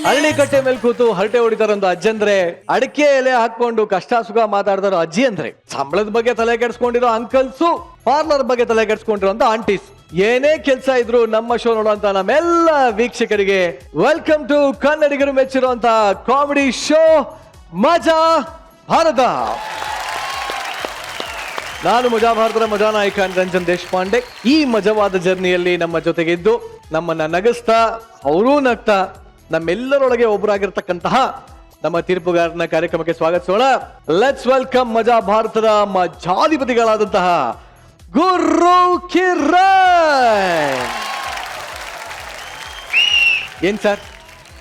ಹಳ್ಳಿಕಟ್ಟೆ ಮೇಲೆ ಕೂತು ಹರಟೆ ಹೊಡಿತಾರಂತ ಅಜ್ಜಂದ್ರೆ, ಅಡಿಕೆ ಎಲೆ ಹಾಕೊಂಡು ಕಷ್ಟ ಸುಖ ಮಾತಾಡ್ತಾರೋ ಅಜ್ಜಿ ಅಂದ್ರೆ, ಸಂಬಳದ ಬಗ್ಗೆ ತಲೆ ಕೆಡಿಸ್ಕೊಂಡಿರೋ ಅಂಕಲ್ಸು, ಪಾರ್ಲರ್ ಬಗ್ಗೆ ತಲೆ ಕೆಡಿಸ್ಕೊಂಡಿರೋ ಆಂಟೀಸ್, ಏನೇ ಕೆಲಸ ಇದ್ರು ನಮ್ಮ ಶೋ ನೋಡುವಂತ ನಮ್ಮೆಲ್ಲ ವೀಕ್ಷಕರಿಗೆ ವೆಲ್ಕಮ್ ಟು ಕನ್ನಡಿಗರು ಮೆಚ್ಚಿರುವಂತ ಕಾಮಿಡಿ ಶೋ ಮಜಾ ಭಾರತ. ನಾನು ಮಜಾ ಭಾರತದ ಮಜಾ ನಾಯಕ ರಂಜನ್ ದೇಶಪಾಂಡೆ. ಈ ಮಜವಾದ ಜರ್ನಿಯಲ್ಲಿ ನಮ್ಮ ಜೊತೆಗೆ ಇದ್ದು ನಮ್ಮನ್ನ ನಗಿಸ್ತಾ, ಅವರೂ ನಗ್ತಾ, ನಮ್ಮೆಲ್ಲರೊಳಗೆ ಒಬ್ಬರಾಗಿರ್ತಕ್ಕಂತಹ ನಮ್ಮ ತೀರ್ಪುಗಾರನ ಕಾರ್ಯಕ್ರಮಕ್ಕೆ ಸ್ವಾಗತಿಸೋಣ. ಲೆಟ್ಸ್ ವೆಲ್ಕಮ್ ಮಜಾ ಭಾರತದ ಮಜಾಧಿಪತಿಗಳಾದಂತಹ ಗುರು ಕಿರಣ್. ಏನ್ ಸರ್,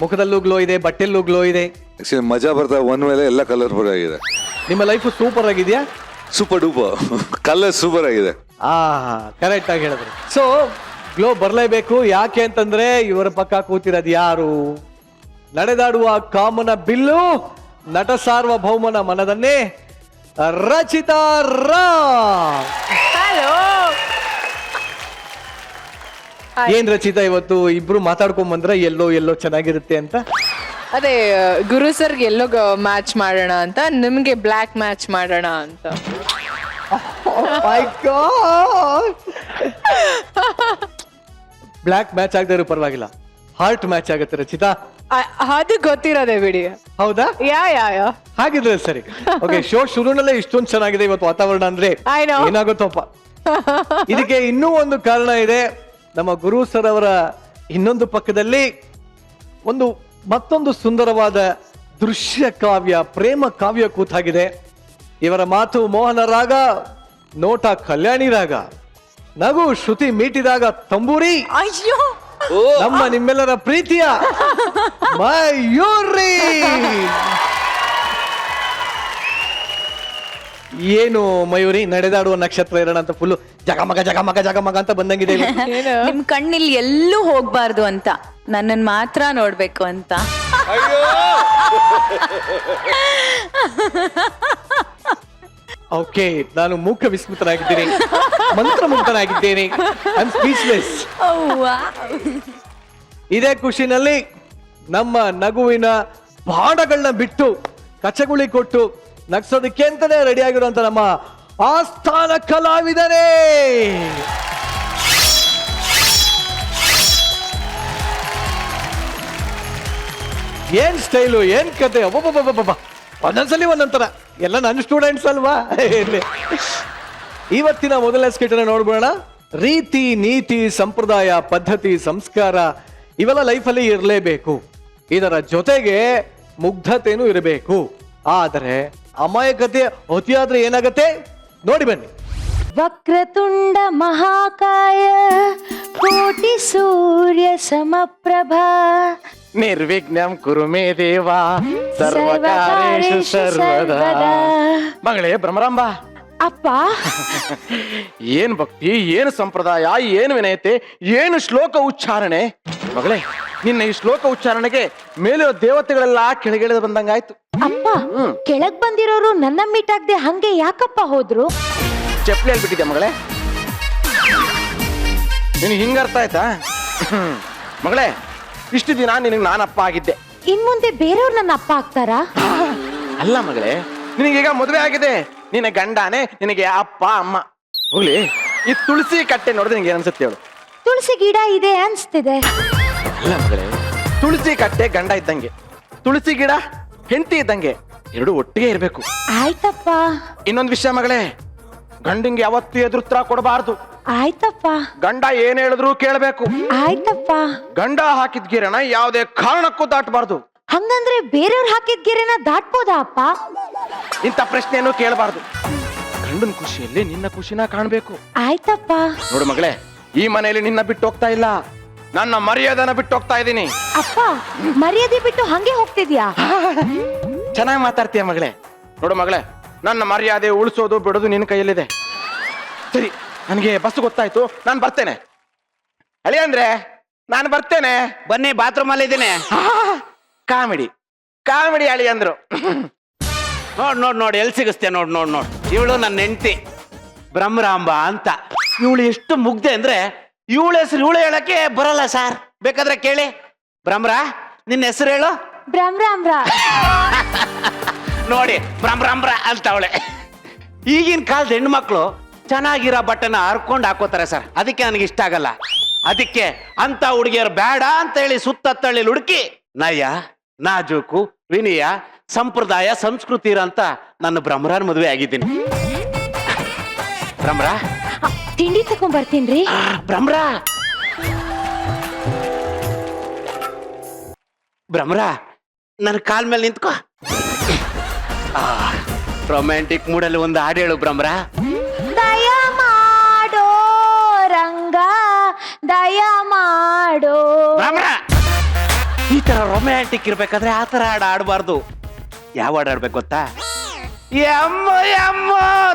ಮುಖದಲ್ಲೂ ಗ್ಲೋ ಇದೆ, ಬಟ್ಟೆಲ್ಲೂ ಗ್ಲೋ ಇದೆ. ಮಜಾ ಬರ್ತಾ ಒನ್ ಮೇಲೆ ಎಲ್ಲ ಕಲರ್ಫುಲ್ ಆಗಿದೆ. ನಿಮ್ಮ ಲೈಫ್ ಸೂಪರ್ ಆಗಿದೆಯಾ? ಸೂಪರ್ ಡೂಪರ್, ಕಲರ್ ಸೂಪರ್ ಆಗಿದೆ. ಕರೆಕ್ಟ್ ಆಗಿ ಹೇಳಿದ್ರು. ಸೊ ಗ್ಲೋ ಬರಲೇಬೇಕು. ಯಾಕೆ ಅಂತಂದ್ರೆ ಇವರ ಪಕ್ಕ ಕೂತಿರೋದು ಯಾರು? ನಡೆದಾಡುವ ಕಾಮನ ಬಿಲ್ಲು, ನಟ ಸಾರ್ವಭೌಮನ ಮನದನ್ನೇ ರಚಿತಾ ರಾಮ್. ಏನ್ ರಚಿತಾ, ಇವತ್ತು ಇಬ್ರು ಮಾತಾಡ್ಕೊಂಡ್ ಬಂದ್ರೆ ಎಲ್ಲೋ ಎಲ್ಲೋ ಚೆನ್ನಾಗಿರುತ್ತೆ ಅಂತ? ಅದೇ ಗುರು ಸರ್ಗೆ ಎಲ್ಲೋ ಮ್ಯಾಚ್ ಮಾಡೋಣ ಅಂತ, ನಿಮ್ಗೆ ಬ್ಲ್ಯಾಕ್ ಮ್ಯಾಚ್ ಮಾಡೋಣ ಅಂತ. ಬ್ಲ್ಯಾಕ್ ಮ್ಯಾಚ್ ಆಗದೆ ಇರೋ ಪರವಾಗಿಲ್ಲ, ಹಾರ್ಟ್ ಮ್ಯಾಚ್ ಆಗುತ್ತೆ ರಚಿತಾ. ಅದು ಗೊತ್ತಿರೋದೇ ಬಿಡಿ. ಹೌದಾ? ಯಾ ಹಾಗಿದ್ರೆ ಸರಿ. ಓಕೆ, ಶೋ ಶುರುನಲ್ಲೇ ಇಷ್ಟೊಂದು ಚೆನ್ನಾಗಿದೆ ಇವತ್ತು ವಾತಾವರಣ ಅಂದ್ರೆ ಏನಾಗುತ್ತಪ್ಪ. ಇದಕ್ಕೆ ಇನ್ನೂ ಒಂದು ಕಾರಣ ಇದೆ. ನಮ್ಮ ಗುರು ಸರ್ ಅವರ ಇನ್ನೊಂದು ಪಕ್ಕದಲ್ಲಿ ಮತ್ತೊಂದು ಸುಂದರವಾದ ದೃಶ್ಯ ಕಾವ್ಯ, ಪ್ರೇಮ ಕಾವ್ಯ ಕೂತಾಗಿದೆ. ಇವರ ಮಾತು ಮೋಹನ ರಾಗ, ನೋಟ ಕಲ್ಯಾಣಿ ರಾಗ, ನಗು ಶ್ರುತಿ ಮೀಟಿದಾಗ ತಂಬೂರಿ. ಅಯ್ಯೋ, ನಮ್ಮ ನಿಮ್ಮೆಲ್ಲರ ಪ್ರೀತಿಯ ಮಯೂರಿ. ಏನು ಮಯೂರಿ, ನಡೆದಾಡುವ ನಕ್ಷತ್ರ ಇರೋಣ ಅಂತ ಫುಲ್ಲು ಜಗಮಗ ಜಗಮಗ ಜಗಮಗ ಅಂತ ಬಂದಂಗಿದೆ. ನಿಮ್ ಕಣ್ಣಿಲ್ಲಿ ಎಲ್ಲೂ ಹೋಗ್ಬಾರ್ದು ಅಂತ, ನನ್ನನ್ ಮಾತ್ರ ನೋಡ್ಬೇಕು ಅಂತ. ಓಕೆ, ನಾನು ಮೂಕ ವಿಸ್ಮೃತನಾಗಿದ್ದೇನೆ, ಮಂತ್ರಮುಗ್ಧನಾಗಿದ್ದೇನೆ. I am speechless. ಇದೇ ಖುಷಿನಲ್ಲಿ ನಮ್ಮ ನಗುವಿನ ಬಾಣಗಳನ್ನ ಬಿಟ್ಟು ಕಚಗುಳಿ ಕೊಟ್ಟು ನಗ್ಸೋದಕ್ಕೆ ಅಂತಾನೆ ರೆಡಿ ಆಗಿರುವಂತ ನಮ್ಮ ಆಸ್ಥಾನ ಕಲಾವಿದರೇ, ಏನ್ ಸ್ಟೈಲು, ಏನ್ ಕತೆ, ಒಬ್ಬೊಬ್ಬೊಬ್ಬ ಒಂದೊಂದ್ಸಲಿ ಒಂದೊಂಥರ. ಎಲ್ಲ ನನ್ನ ಸ್ಟೂಡೆಂಟ್ಸ್ ಅಲ್ವಾ. ಇವತ್ತಿನ ಮೊದಲನೇ ಸ್ಕಿಟ್ ಅನ್ನ ನೋಡ್ಬೋಣ. ರೀತಿ ನೀತಿ ಸಂಪ್ರದಾಯ ಪದ್ಧತಿ ಸಂಸ್ಕಾರ ಇವೆಲ್ಲ ಲೈಫಲ್ಲಿ ಇರಲೇಬೇಕು. ಇದರ ಜೊತೆಗೆ ಮುಗ್ಧತೆನೂ ಇರಬೇಕು. ಆದರೆ ಅಮಾಯಕತೆ ಅತಿಯಾದ್ರೆ ಏನಾಗತ್ತೆ ನೋಡಿ ಬನ್ನಿ. ವಕ್ರತುಂಡ ಮಹಾಕಾಯ ಕೋಟಿ ಸೂರ್ಯ ಸಮಪ್ರಭಾ ನಿರ್ವಿಘ್ನಂ ಕುರು ಮೇ ದೇವ ಸರ್ವಕಾರೇಷು ಸರ್ವದಾ. ಮಗಳೇ ಭ್ರಮರಾಂಬ, ಅಪ್ಪ ಏನ್ ಭಕ್ತಿ, ಏನು ಸಂಪ್ರದಾಯ, ಏನು ವಿನಯತೆ, ಏನು ಶ್ಲೋಕ ಉಚ್ಚಾರಣೆ. ಮಗಳೇ, ನಿನ್ನ ಈ ಶ್ಲೋಕ ಉಚ್ಚಾರಣೆಗೆ ಮೇಲಿರೋ ದೇವತೆಗಳೆಲ್ಲ ಕೆಳಗಿಳಿದು ಬಂದಂಗಾಯ್ತು. ಅಪ್ಪ, ಕೆಳಗ್ ಬಂದಿರೋರು ನನ್ನ ಮೀಟಾಗ್ದೆ ಹಂಗೆ ಯಾಕಪ್ಪ ಹೋದ್ರು? ಚಪ್ಪಲಿ ಹೇಳ್ಬಿಟ್ಟಿದ್ಯಾ ಮಗಳೇ? ನಿನಗೆ ಹಿಂಗ ಅರ್ಥ ಆಯ್ತಾ? ಮಗಳೇ, ಇಷ್ಟು ದಿನ ನಿನಗೆ ನಾನಪ್ಪ ಆಗಿದ್ದೆ, ಇನ್ ಮುಂದೆ ಬೇರೆಯವ್ರು ನನ್ನ ಅಪ್ಪ ಆಗ್ತಾರಾ? ಅಲ್ಲ ಮಗಳೇ, ನಿನಗೀಗ ಮದುವೆ ಆಗಿದೆ, ನಿನ್ನ ಗಂಡಾನೆ ನಿನಗೆ ಅಪ್ಪ ಅಮ್ಮ. ಹೋಗ್ಲಿ, ಈ ತುಳಸಿ ಕಟ್ಟೆ ನೋಡಿದ್ರೆ ನಿಂಗೆ ಏನನ್ಸುತ್ತೆ ಹೇಳು? ತುಳಸಿ ಗಿಡ ಇದೆ ಅನ್ಸ್ತಿದೆ. ಅಲ್ಲ ಮಗಳೇ, ತುಳಸಿ ಕಟ್ಟೆ ಗಂಡ ಇದ್ದಂಗೆ, ತುಳಸಿ ಗಿಡ ಹೆಂಡತಿ ಇದ್ದಂಗೆ, ಎರಡು ಒಟ್ಟಿಗೆ ಇರ್ಬೇಕು. ಆಯ್ತಪ್ಪ. ಇನ್ನೊಂದು ವಿಷಯ ಮಗಳೇ, ಗಂಡಿಂಗೆ ಯಾವತ್ತೂ ಎದುರುತ್ತರ ಕೊಡಬಾರ್ದು. ಆಯ್ತಪ್ಪ. ಗಂಡ ಏನ್ ಹೇಳಿದ್ರು ಕೇಳಬೇಕು. ಆಯ್ತಪ್ಪ. ಗಂಡ ಹಾಕಿದ ಗಿರಣ ಯಾವುದೇ ಕಾರಣಕ್ಕೂ ದಾಟಬಾರ್ದು. ಹಂಗಂದ್ರೆ ಬೇರೆಯವ್ರು ಹಾಕಿದ ಗೆರೆನ ದಾಟ್ಬೋದಾ ಅಪ್ಪ? ಇಂಥ ಪ್ರಶ್ನೆಯನ್ನು ಕೇಳಬಾರ್ದು. ಗಂಡನ ಖುಷಿಯಲ್ಲಿ ನಿನ್ನ ಖುಷಿನ ಕಾಣ್ಬೇಕು. ಆಯ್ತಪ್ಪ. ನೋಡು ಮಗಳೇ, ಈ ಮನೆಯಲ್ಲಿ ನಿನ್ನ ಬಿಟ್ಟು ಹೋಗ್ತಾ ಇಲ್ಲ, ನನ್ನ ಮರ್ಯಾದೆನ ಬಿಟ್ಟು ಹೋಗ್ತಾ ಇದ್ದೀನಿ. ಅಪ್ಪ, ಮರ್ಯಾದೆ ಬಿಟ್ಟು ಹಂಗೆ ಹೋಗ್ತಿದ್ಯಾ? ಚೆನ್ನಾಗಿ ಮಾತಾಡ್ತೀಯ ಮಗಳೇ. ನೋಡು ಮಗಳೇ, ನನ್ನ ಮರ್ಯಾದೆ ಉಳಿಸೋದು ಬಿಡೋದು ನಿನ್ನ ಕೈಯಲ್ಲಿದೆ. ಸರಿ, ನನಗೆ ಬಸ್ ಗೊತ್ತಾಯ್ತು, ನಾನು ಬರ್ತೇನೆ. ಅಳಿ ಅಂದ್ರೆ ನಾನು ಬರ್ತೇನೆ. ಬನ್ನಿ, ಬಾತ್ರೂಮ್ ಅಲ್ಲಿ ಇದ್ದೀನಿ. ಕಾಮಿಡಿ ಕಾಮಿಡಿ ಅಳಿ ಅಂದ್ರು. ನೋಡ್ ಎಲ್ಲಿ ಸಿಗಿಸ್ತೆ ನೋಡ್ ಇವಳು ನನ್ನ ಹೆಂಡತಿ ಬ್ರಹ್ಮರಾಂಬ ಅಂತ. ಇವಳು ಎಷ್ಟು ಮುಗ್ದೆ ಅಂದ್ರೆ ಇವಳ ಹೆಸರು ಇವಳು ಹೇಳಕ್ಕೆ ಬರಲ್ಲ ಸರ್. ಬೇಕಾದ್ರೆ ಕೇಳಿ. ಭ್ರಮ್ರ, ನಿನ್ನ ಹೆಸರು ಹೇಳು. ಬ್ರಹ್ಮ್ರಾಮ್ರ. ನೋಡಿ ಬ್ರಹ್ಮ್ರ ಅಂತ ಅವಳೆ. ಈಗಿನ ಕಾಲದ ಹೆಣ್ಮಕ್ಳು ಚೆನ್ನಾಗಿರೋ ಬಟ್ಟೆನ ಹರ್ಕೊಂಡು ಹಾಕೋತಾರೆ ಸರ್. ಅದಕ್ಕೆ ನನಗೆ ಇಷ್ಟ ಆಗಲ್ಲ. ಅದಕ್ಕೆ ಅಂತ ಹುಡುಗಿಯರು ಬೇಡ ಅಂತ ಹೇಳಿ ಸುತ್ತತ್ತಳ್ಳಿ ಹುಡುಕಿ ನಯ, ನಾಜೂಕು, ವಿನಯ, ಸಂಪ್ರದಾಯ, ಸಂಸ್ಕೃತಿ ಇರೋಂತ ನನ್ನ ಬ್ರಹ್ಮರಾನ್ ಮದುವೆ ಆಗಿದ್ದೀನಿ. ಬ್ರಹ್ಮರ, ತಿಂಡಿ ತಕೊಂಡ್ ಬರ್ತೀನ್ರಿ. ಭ್ರಮ್ರ ಭ್ರಮ್ರ ನನ್ನ ಕಾಲ್ ಮೇಲೆ ನಿಂತ್ಕೋ. ರೊಮ್ಯಾಂಟಿಕ್ ಮೂಡಲ್ಲಿ ಒಂದು ಹಾಡು ಹೇಳು ಭ್ರಮ್ರ. ದಯ ಮಾಡೋ ರಂಗ ದಯ ಮಾಡೋ. ಭ್ರಮ್ರ, ಈ ತರ ರೊಮ್ಯಾಂಟಿಕ್ ಇರ್ಬೇಕಾದ್ರೆ ಆ ತರ ಹಾಡು ಆಡಬಾರ್ದು. ಯಾವ ಹಾಡು ಆಡ್ಬೇಕು ಗೊತ್ತಾ? ಎಮ್ಮ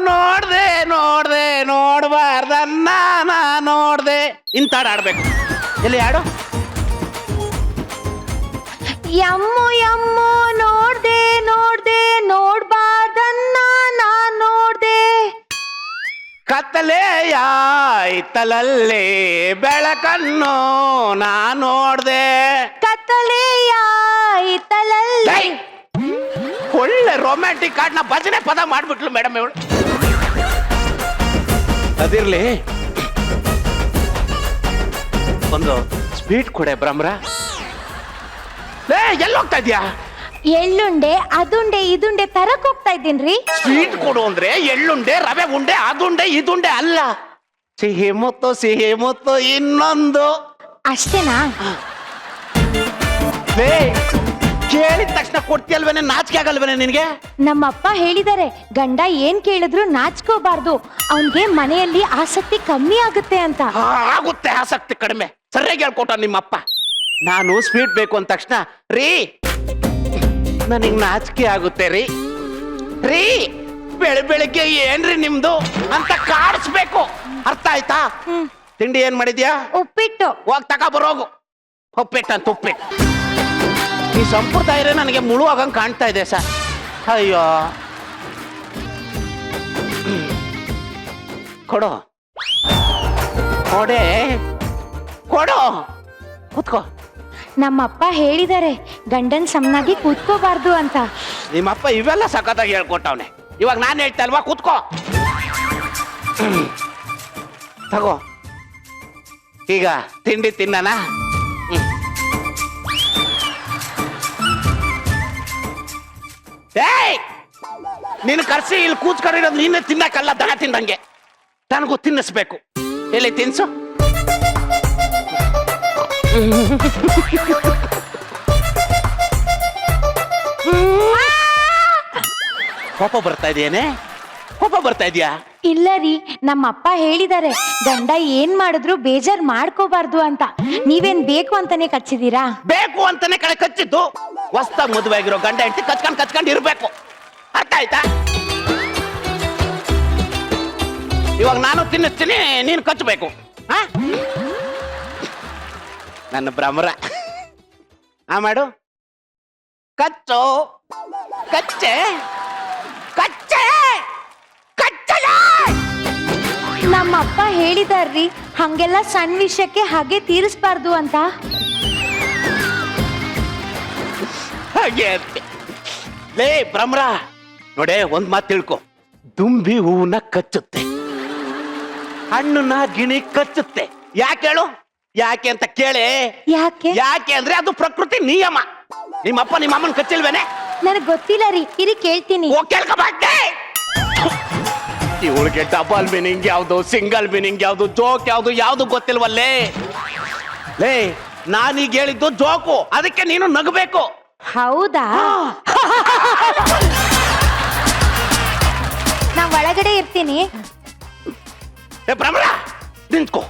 ನೋಡ್ದೆ ನೋಡ್ಬಾರ್ದನ್ನ ನೋಡ್ದೆ ಇಂತ ಹಾಡು ಆಡ್ಬೇಕು. ಎಲ್ಲಿ ಹಾಡು? ಯಮ್ಮು ಯಮ್ಮು ನೋಡ್ದೆ ನೋಡ್ಬಾರ್ದನ್ನ ನಾನ್ ನೋಡ್ದೆ. ಕತ್ತಲೆಯಾಯ್ತಲಲ್ಲಿ ಬೆಳಕನ್ನು ನಾ ನೋಡ್ದೆ. ಕತ್ತಲೆಯಾಯ್ತಲಲ್ಲಿ. ಒಳ್ಳೆ ರೊಮ್ಯಾಂಟಿಕ್ ಹಾಡ್ನ ಭಜನೆ ಪದ ಮಾಡ್ಬಿಟ್ಲು ಮೇಡಮ್ ಇವಳು. ಅದಿರ್ಲಿ, ಒಂದು ಸ್ವೀಟ್ ಕೊಡೆ ಭ್ರಮ್ರ. ಎಲ್ಲಿ ಹೋಗ್ತಾ ಇದ್ಯಾ? ಎಳ್ಳುಂಡೆ ಅದುಂಡೆ ಇದುಂಡೆ ತರಕ್ ಹೋಗ್ತಾ ಇದ್ದೀನ್ರಿ. ಸ್ವೀಟ್ ಕೊಡು ಅಂದ್ರೆ ಎಳ್ಳುಂಡೆ, ರವೆ ಉಂಡೆ, ಅದುಂಡೆ ಇದುಂಡೆ ಅಲ್ಲ. ಸಿಹಿ ಮುತ್ತು ಇನ್ನೊಂದು. ಅಷ್ಟೇನಾ? ಕೇಳಿದ ತಕ್ಷಣ ಕೊಡ್ತೀಯಲ್ವೇನೆ? ನಾಚಿಕೆ ಆಗಲ್ವೇನೆ ನಿನ್ಗೆ? ನಮ್ಮಪ್ಪ ಹೇಳಿದಾರೆ ಗಂಡ ಏನ್ ಕೇಳಿದ್ರು ನಾಚ್ಕೋಬಾರ್ದು, ಅವನ್ಗೆ ಮನೆಯಲ್ಲಿ ಆಸಕ್ತಿ ಕಮ್ಮಿ ಆಗುತ್ತೆ ಅಂತ. ಆಗುತ್ತೆ ಆಸಕ್ತಿ ಕಡಿಮೆ. ಸರಿಯಾಗಿ ಹೇಳ್ಕೊಟ ನಿಮ್ಮಪ್ಪ. ನಾನು ಸ್ವೀಟ್ ಬೇಕು ಅಂದ ತಕ್ಷಣ ರೀ ನನಗ್ ನಾಚಿಕೆ ಆಗುತ್ತೆ ರೀ ಬೆಳಿಗ್ಗೆ ಏನ್ರಿ ನಿಮ್ದು ಅಂತ ಕಾಡಿಸ್ಬೇಕು. ಅರ್ಥ ಆಯ್ತಾ? ತಿಂಡಿ ಏನ್ ಮಾಡಿದ್ಯಾ? ಉಪ್ಪಿಟ್ಟು. ಹೋಗ್ ತಕ ಬರೋಗು. ಉಪ್ಪಿಟ್ಟು. ಈ ಸಂಪ್ರದಾಯ ನನಗೆ ಮುಳುವಾಗಂಗ್ ಕಾಣ್ತಾ ಇದೆ ಸರ್. ಅಯ್ಯೋ, ಕೊಡು ಕೂತ್ಕೋ. ನಮ್ಮಪ್ಪ ಹೇಳಿದಾರೆ ಗಂಡನ್ ಸಮನಾಗಿ ಕೂತ್ಕೋಬಾರ್ದು ಅಂತ. ನಿಮ್ಮಪ್ಪ ಇವೆಲ್ಲ ಸಖತ್ತಾಗಿ ಹೇಳ್ಕೊಟ್ಟವ್ನೆ. ಇವಾಗ ನಾನು ಹೇಳ್ತಾ ಅಲ್ವಾ, ಕೂತ್ಕೋ. ತಗೋ, ಈಗ ತಿಂಡಿ ತಿನ್ನಣ. ಏಯ್, ನೀನು ಕರ್ಸಿ ಇಲ್ಲಿ ಕೂತ್ಕೊಂಡಿರೋದು ನೀನೇ ತಿನ್ನಕ್ಕಲ್ಲ, ದನ ತಿಂದಂಗೆ. ನನಗೂ ತಿನ್ನಿಸ್ಬೇಕು. ಎಲ್ಲಿ ತಿನ್ಸು. ಕೋಪ ಬರ್ತಾ ಇದೆಯೇನೆ? ಕೋಪ ಬರ್ತಾ ಇದೆಯಾ? ಇಲ್ಲ ರೀ, ನಮ್ಮಪ್ಪ ಹೇಳಿದಾರೆ ಗಂಡ ಏನ್ ಮಾಡಿದ್ರು ಬೇಜಾರ್ ಮಾಡ್ಕೋಬಾರ್ದು ಅಂತ. ನೀವೇನ್ ಬೇಕು ಅಂತಾನೆ ಕಚ್ಚಿದೀರಾ? ಬೇಕು ಅಂತಾನೆ ಕಳೆ ಕಚ್ಚಿದ್ದು. ಹೊಸ್ತಾಗಿ ಮದುವೆ ಆಗಿರೋ ಗಂಡ ಹೆಂಡತಿ ಕಚ್ಕೊಂಡ್ ಇರ್ಬೇಕು. ಅರ್ಥ ಆಯ್ತಾ? ಇವಾಗ ನಾನು ತಿನ್ನಿಸ್ತೀನಿ, ನೀನು ಕಚ್ಚಬೇಕು. ನನ್ನ ಭ್ರಮರ. ಮಾಡು. ಕಚ್ಚು. ಕಚ್ಚೆ. ನಮ್ಮಪ್ಪ ಹೇಳಿದಾರ್ರಿ ಹಂಗೆಲ್ಲ ಸಣ್ಣ ವಿಷಯಕ್ಕೆ ಹಾಗೆ ತೀರಿಸ್ಬಾರ್ದು ಅಂತ. ಹಾಗೆ ಲೇ ಭ್ರಮರ, ನೋಡೆ ಒಂದ್ ಮಾತು ತಿಳ್ಕೊ. ದುಂಬಿ ಹೂವನ್ನ ಕಚ್ಚುತ್ತೆ, ಹಣ್ಣನ್ನ ಗಿಣಿ ಕಚ್ಚುತ್ತೆ. ಯಾಕೆ ಹೇಳು? ಯಾಕೆ ಅಂತ ಕೇಳಿ. ಯಾಕೆ ಅಂದ್ರೆ ಅದು ಪ್ರಕೃತಿ ನಿಯಮ. ನಿಮ್ಮಪ್ಪ ನಿಮ್ಮ ಅಮ್ಮನ ಕಚ್ಚಿಲ್ವೇನೆ? ನನಗ್ ಗೊತ್ತಿಲ್ಲ ರೀ, ಇರಿ ಕೇಳ್ತೀನಿ. ಕೇಳ್ಕೊಬಾರ್ದೆ. ಇವಳಿಗೆ ಡಬಲ್ ಮೀನಿಂಗ್ ಯಾವ್ದು, ಸಿಂಗಲ್ ಮೀನಿಂಗ್ ಯಾವ್ದು, ಜೋಕ್ ಯಾವ್ದು ಗೊತ್ತಿಲ್ವಲ್ಲೇ. ಲೇ, ನಾನೀಗ ಹೇಳಿದ್ದು ಜೋಕು, ಅದಕ್ಕೆ ನೀನು ನಗಬೇಕು. ಹೌದಾ? ನಾ ಒಳಗಡೆ ಇರ್ತೀನಿ. ಭ್ರಮರ, ನಿಂತ್ಕೋ.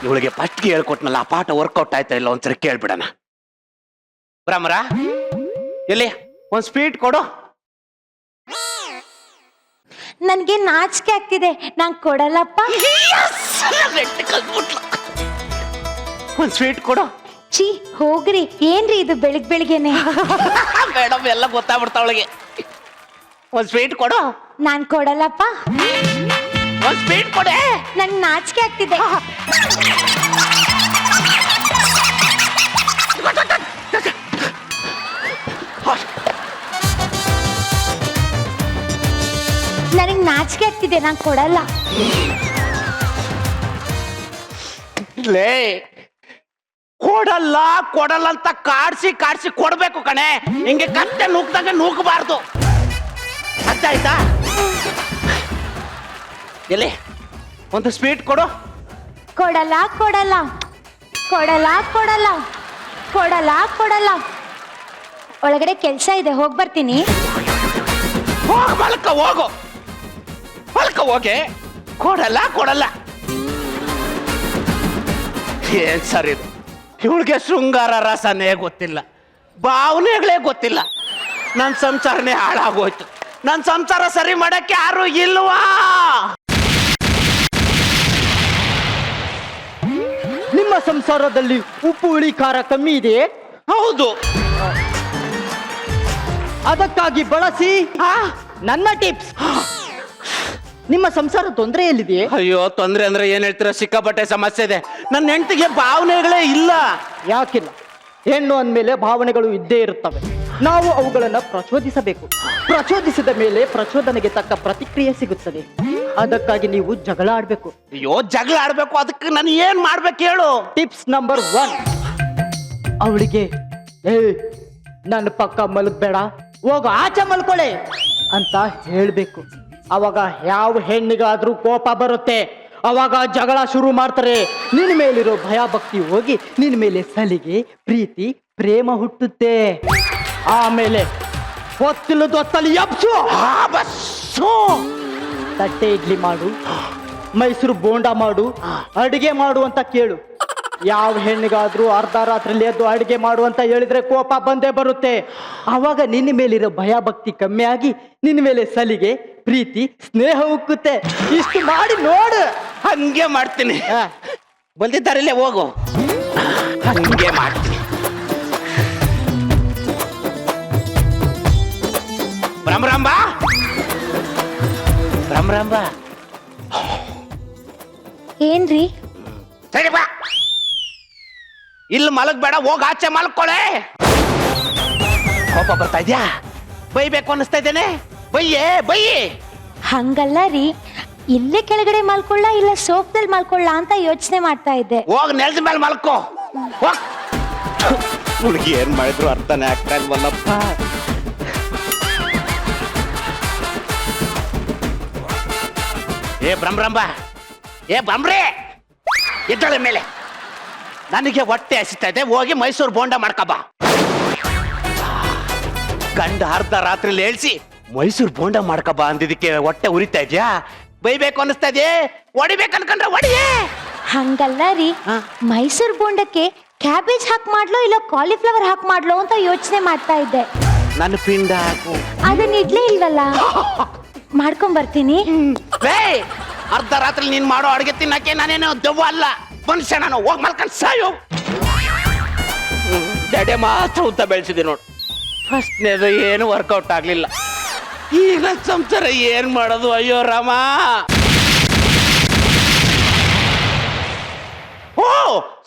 ಇವಳಿಗೆ ಫಸ್ಟ್ಗೆ ಹೇಳ್ಕೊಟ್ನಲ್ಲ, ಆ ಪಾಠ ವರ್ಕೌಟ್ ಆಯ್ತಾ ಇಲ್ಲ ಒಂದ್ಸರಿ ಕೇಳ್ಬಿಡಣ. ಭ್ರಮರ, ಎಲ್ಲಿ ಒಂದ್ ಸ್ವೀಟ್ ಕೊಡು. ನನ್ಗೆ ನಾಚಿಕೆ ಆಗ್ತಿದೆ, ನಾನ್ ಕೊಡಲ್ಲಪ್ಪ. ಒಂದ್ ಸ್ವೀಟ್ ಕೊಡು. ಛೀ ಹೋಗ್ರಿ, ಏನ್ರಿ ಇದು ಬೆಳಿಗ್ ಬೆಳಿಗ್ಗೆನೆ? ಮೇಡಮ್ ಎಲ್ಲ ಗೊತ್ತಾಗ್ಬಿಡ್ತಾವಳಿಗೆ. ಒಂದ್ ಸ್ವೀಟ್ ಕೊಡು. ನಾನ್ ಕೊಡಲ್ಲಪ್ಪ, ಒಂದ್ ಸ್ವೀಟ್ ಕೊಡೆ. ನಂಗ್ ನಾಚಿಕೆ ಆಗ್ತಿದೆ. ನನಗ್ ನಾಚಿಕೆ ಆಗ್ತಿದೆ, ನಾನ್ ಕೊಡಲ್ಲ. ಲೇ ಕೊಡಲ್ಲ ಕೊಡಲ್ಲ ಅಂತ ಕಾಡ್ಸಿ ಕಾಡ್ಸಿ ಕೊಡ್ಬೇಕು ಕಣೆ. ಹಿಂಗೆ ಕತ್ತೆ ನೂಕ್ದಂಗ ನೂಕಬಾರ್ದು, ಅರ್ಥ ಆಯ್ತಾ? ಎಲ್ಲಿ ಒಂದು ಸ್ವೀಟ್ ಕೊಡು. ಕೊಡಲ್ಲ ಕೊಡಲ್ಲ ಕೊಡಲ್ಲ ಕೊಡಲ್ಲ ಕೊಡಲ್ಲ ಕೊಡಲ್ಲ. ಒಳಗಡೆ ಕೆಲ್ಸ ಇದೆ, ಹೋಗ್ ಬರ್ತೀನಿ. ಹೋಗ್ ಮಲ್ಕ, ಹೋಗು ಮಲ್ಕ, ಹೋಗೆ. ಕೊಡಲ್ಲ ಕೊಡಲ್ಲ. ಏನ್ ಸರ್ ಇದು? ಇವಳಿಗೆ ಶೃಂಗಾರ ರಸನೇ ಗೊತ್ತಿಲ್ಲ, ಭಾವನೆಗಳೇ ಗೊತ್ತಿಲ್ಲ. ನನ್ನ ಸಂಸಾರನೇ ಹಾಳಾಗೋಯ್ತು. ನನ್ನ ಸಂಸಾರ ಸರಿ ಮಾಡಕ್ಕೆ ಯಾರು ಇಲ್ವಾ? ನಿಮ್ಮ ಸಂಸಾರದಲ್ಲಿ ಉಪ್ಪು ಹುಳಿ ಖಾರ ಕಮ್ಮಿ ಇದೆಯೇ? ಹೌದು. ಅದಕ್ಕಾಗಿ ಬಳಸಿ ನನ್ನ ಟಿಪ್ಸ್. ನಿಮ್ಮ ಸಂಸಾರ ತೊಂದರೆಯಲ್ಲಿದೆಯೇ? ಅಯ್ಯೋ, ತೊಂದ್ರೆ ಅಂದ್ರೆ ಏನ್ ಹೇಳ್ತೀರ? ಸಿಕ್ಕಾಪಟ್ಟೆ ಸಮಸ್ಯೆ ಇದೆ. ನನ್ನ ಹೆಂಡತಿಗೆ ಭಾವನೆಗಳೇ ಇಲ್ಲ. ಯಾಕಿಲ್ಲ? ಹೆಣ್ಣು ಅಂದಮೇಲೆ ಭಾವನೆಗಳು ಇದ್ದೇ ಇರುತ್ತವೆ. ನಾವು ಅವುಗಳನ್ನ ಪ್ರಚೋದಿಸಬೇಕು. ಪ್ರಚೋದಿಸಿದ ಮೇಲೆ ಪ್ರಚೋದನೆಗೆ ತಕ್ಕ ಪ್ರತಿಕ್ರಿಯೆ ಸಿಗುತ್ತದೆ. ಅದಕ್ಕಾಗಿ ನೀವು ಜಗಳ ಆಡ್ಬೇಕು. ಅಯ್ಯೋ, ಜಗಳ ಆಡ್ಬೇಕು. ಅದಕ್ಕೆ ನಾನು ಏನ್ ಮಾಡ್ಬೇಕು ಹೇಳು? ಟಿಪ್ಸ್ ನಂಬರ್ 1, ಅವಳಿಗೆ ನನ್ನ ಪಕ್ಕ ಮಲಗಬೇಡ, ಹೋಗ ಆಚೆ ಮಲ್ಕೊಳ್ಳೆ ಅಂತ ಹೇಳ್ಬೇಕು. ಅವಾಗ ಯಾವ ಹೆಣ್ಣಿಗಾದ್ರೂ ಕೋಪ ಬರುತ್ತೆ. ಅವಾಗ ಜಗಳ ಶುರು ಮಾಡ್ತಾರೆ. ನಿನ್ನ ಮೇಲಿರೋ ಭಯ ಭಕ್ತಿ ಹೋಗಿ ನಿನ್ನ ಮೇಲೆ ಸಲಿಗೆ, ಪ್ರೀತಿ, ಪ್ರೇಮ ಹುಟ್ಟುತ್ತೆ. ಆಮೇಲೆ ಹೊತ್ತಲ್ಲಿ ಎಬ್ಸು. ತಟ್ಟೆ ಇಡ್ಲಿ ಮಾಡು, ಮೈಸೂರು ಬೋಂಡ ಮಾಡು, ಅಡಿಗೆ ಮಾಡು ಅಂತ ಕೇಳು. ಯಾವ ಹೆಣ್ಣಿಗಾದ್ರೂ ಅರ್ಧ ರಾತ್ರಿಲಿ ಎದ್ದು ಅಡಿಗೆ ಮಾಡು ಅಂತ ಹೇಳಿದ್ರೆ ಕೋಪ ಬಂದೇ ಬರುತ್ತೆ. ಆವಾಗ ನಿನ್ನ ಮೇಲಿರೋ ಭಯ ಭಕ್ತಿ ಕಮ್ಮಿ ಆಗಿ ನಿನ್ನ ಮೇಲೆ ಸಲಿಗೆ, ಪ್ರೀತಿ, ಸ್ನೇಹ ಉಕ್ಕುತ್ತೆ. ಇಷ್ಟು ಮಾಡಿ ನೋಡು. ಹಂಗೆ ಮಾಡ್ತೀನಿ. ಬಂದಿದ್ದಾರಲ್ಲೇ ಹೋಗು, ಹಂಗೆ ಮಾಡ್ತೀನಿ. ಭ್ರಮರಾಂಬ, ಭ್ರಮರಾಂಬ, ಏನ್ರಿ? ಸರಿ ಬಾ. ಇಲ್ಲಿ ಮಲಗಬೇಡ, ಹೋಗ ಆಚೆ ಮಲ್ಕೊಳ್ಳೆ. ಕೋಪ ಬರ್ತಾ ಇದ್ಯಾ? ಬೈಬೇಕು ಅನ್ನಿಸ್ತಾ ಇದ್ದೇನೆ? ಬೈಯೇ ಬೈಯಿ. ಹಂಗಲ್ಲ ರೀ, ಇಲ್ಲೇ ಕೆಳಗಡೆ ಮಲ್ಕೊಳ್ಳ ಇಲ್ಲ ಸೋಫ್ದಲ್ಲಿ ಮಲ್ಕೊಳ್ಳ ಅಂತ ಯೋಚನೆ ಮಾಡ್ತಾ ಇದ್ದೆ. ಹೋಗ್ ನೆಲದ ಮೇಲೆ ಮಲ್ಕೋ. ಹುಡುಗಿ ಏನ್ ಮಾಡಿದ್ರು ಅರ್ಥನೇ ಆಗ್ತಾ ಇಲ್ವಲ್ಲಪ್ಪ. ಏ ಭ್ರಮರಾಂಬ, ಏ ಭ್ರಮ್ರೆ, ಎದ್ದಳ ಮೇಲೆ. ನನಗೆ ಹೊಟ್ಟೆ ಹಸಿತಾ ಇದೆ, ಹೋಗಿ ಮೈಸೂರು ಬೋಂಡ ಮಾಡ್ಕಬಾ. ಗಂಡ ಅರ್ಧ ರಾತ್ರಿಲಿ ಹೇಳ್ಸಿ ಮೈಸೂರು ಬೋಂಡ ಮಾಡ್ಕಬಾ ಅಂದಿದ್ದಕ್ಕೆ ಹೊಟ್ಟೆ ಉರಿತಾ ಇದ್ಯಾ? ಬೈಬೇಕು ಅನ್ನಿಸ್ತಾ ಇದೆಯೇ? ಹೊಡಿಬೇಕು ಅನ್ಕೊಂಡ್ರೆ ಹೊಡಿಯೇ. ಹಂಗಲ್ಲ ರೀ, ಮೈಸೂರು ಬೋಂಡಕ್ಕೆ ಕ್ಯಾಬೇಜ್ ಹಾಕ್ ಮಾಡ್ಲೋ ಇಲ್ಲ ಕಾಲಿಫ್ಲವರ್ ಹಾಕ್ ಮಾಡ್ಲೋ ಅಂತ ಯೋಚನೆ ಮಾಡ್ತಾ ಇದ್ದೆ. ನನ್ನ ಪಿಂಡ ಹಾಕು. ಅದನ್ನ ಇಡ್ಲೇ ಇಲ್ವಲ್ಲ, ಮಾಡ್ಕೊಂಡ್ ಬರ್ತೀನಿ. ಅರ್ಧ ರಾತ್ರಿ ನೀನ್ ಮಾಡೋ ಅಡುಗೆ ತಿನ್ನಕ್ಕೆ ನಾನೇನು ದೆವ್ವ ಅಲ್ಲ, ಮನುಷ್ಯ. ನಾನು ಹೋಗಿ ಮಲ್ಕೊಂಡು ಸಾಯೋ. ಜಡೆ ಮಾತ್ರ ಉದ್ದ ಬೆಳೆಸಿದೆ ನೋಡು. ಫಸ್ಟ್ನೇದು ಏನು ವರ್ಕೌಟ್ ಆಗ್ಲಿಲ್ಲ. ಈಗ ನನ್ನ ಸಂಸಾರ ಏನ್ ಮಾಡೋದು? ಅಯ್ಯೋ ರಾಮ. ಓ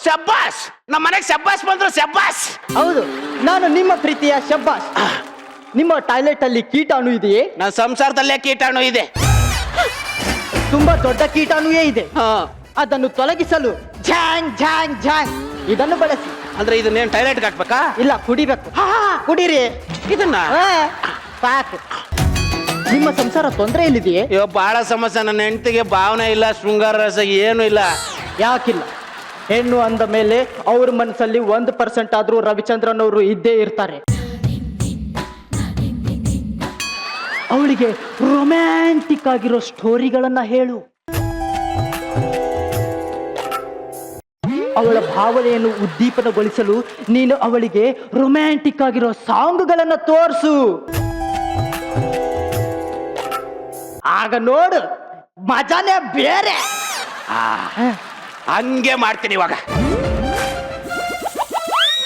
ಶಬ್ಬಾಸ್, ನಮ್ಮ ಮನೆಗೆ ಶಬ್ಬಾಸ್ ಬಂದ್ರು. ಶಬ್ಬಾಸ್. ಹೌದು, ನಾನು ನಿಮ್ಮ ಪ್ರೀತಿಯ ಶಬ್ಬಾಸ್. ನಿಮ್ಮ ಟಾಯ್ಲೆಟ್ ಅಲ್ಲಿ ಕೀಟಾಣು ಇದೆಯೇ? ನನ್ನ ಸಂಸಾರದಲ್ಲೇ ಕೀಟಾಣು ಇದೆ. ತುಂಬಾ ದೊಡ್ಡ ಕೀಟಾಣುವೇ ಇದೆ. ಹಾ, ಅದನ್ನು ತೊಲಗಿಸಲು ಝ್ಯಾಂಗ್ ಝ್ಯಾಂಗ್ ಝ್ಯಾಂಗ್ ಇದನ್ನು ಬಳಸಿ. ಅಂದ್ರೆ ಇದನ್ನೇನು ಟಾಯ್ಲೆಟ್ಗೆ ಹಾಕ್ಬೇಕಾ? ಇಲ್ಲ, ಕುಡಿಬೇಕು. ಕುಡೀರಿ ಇದನ್ನ. ಸಾಕು. ನಿಮ್ಮ ಸಂಸಾರ ತೊಂದರೆಯಲ್ಲಿದೆಯೇ? ಅಯ್ಯೋ, ಬಹಳ ಸಮಸ್ಯೆ. ನನ್ನ ಹೆಂಡತಿಗೆ ಭಾವನೆ ಇಲ್ಲ, ಶೃಂಗಾರ ರಸ ಏನು ಇಲ್ಲ. ಯಾಕಿಲ್ಲ? ಹೆಣ್ಣು ಅಂದ ಮೇಲೆ ಅವ್ರ ಮನಸ್ಸಲ್ಲಿ 1% ಆದ್ರೂ ರವಿಚಂದ್ರನ್ ಅವರು ಇದ್ದೇ ಇರ್ತಾರೆ. ಅವಳಿಗೆ ರೊಮ್ಯಾಂಟಿಕ್ ಆಗಿರೋ ಸ್ಟೋರಿಗಳನ್ನ ಹೇಳು. ಅವಳ ಭಾವನೆಯನ್ನು ಉದ್ದೀಪನಗೊಳಿಸಲು ನೀನು ಅವಳಿಗೆ ರೊಮ್ಯಾಂಟಿಕ್ ಆಗಿರೋ ಸಾಂಗ್ಗಳನ್ನ ತೋರಿಸು. ಆಗ ನೋಡು, ಮಜಾನೇ ಬೇರೆ. ಹಂಗೆ ಮಾಡ್ತೀನಿ ಇವಾಗ.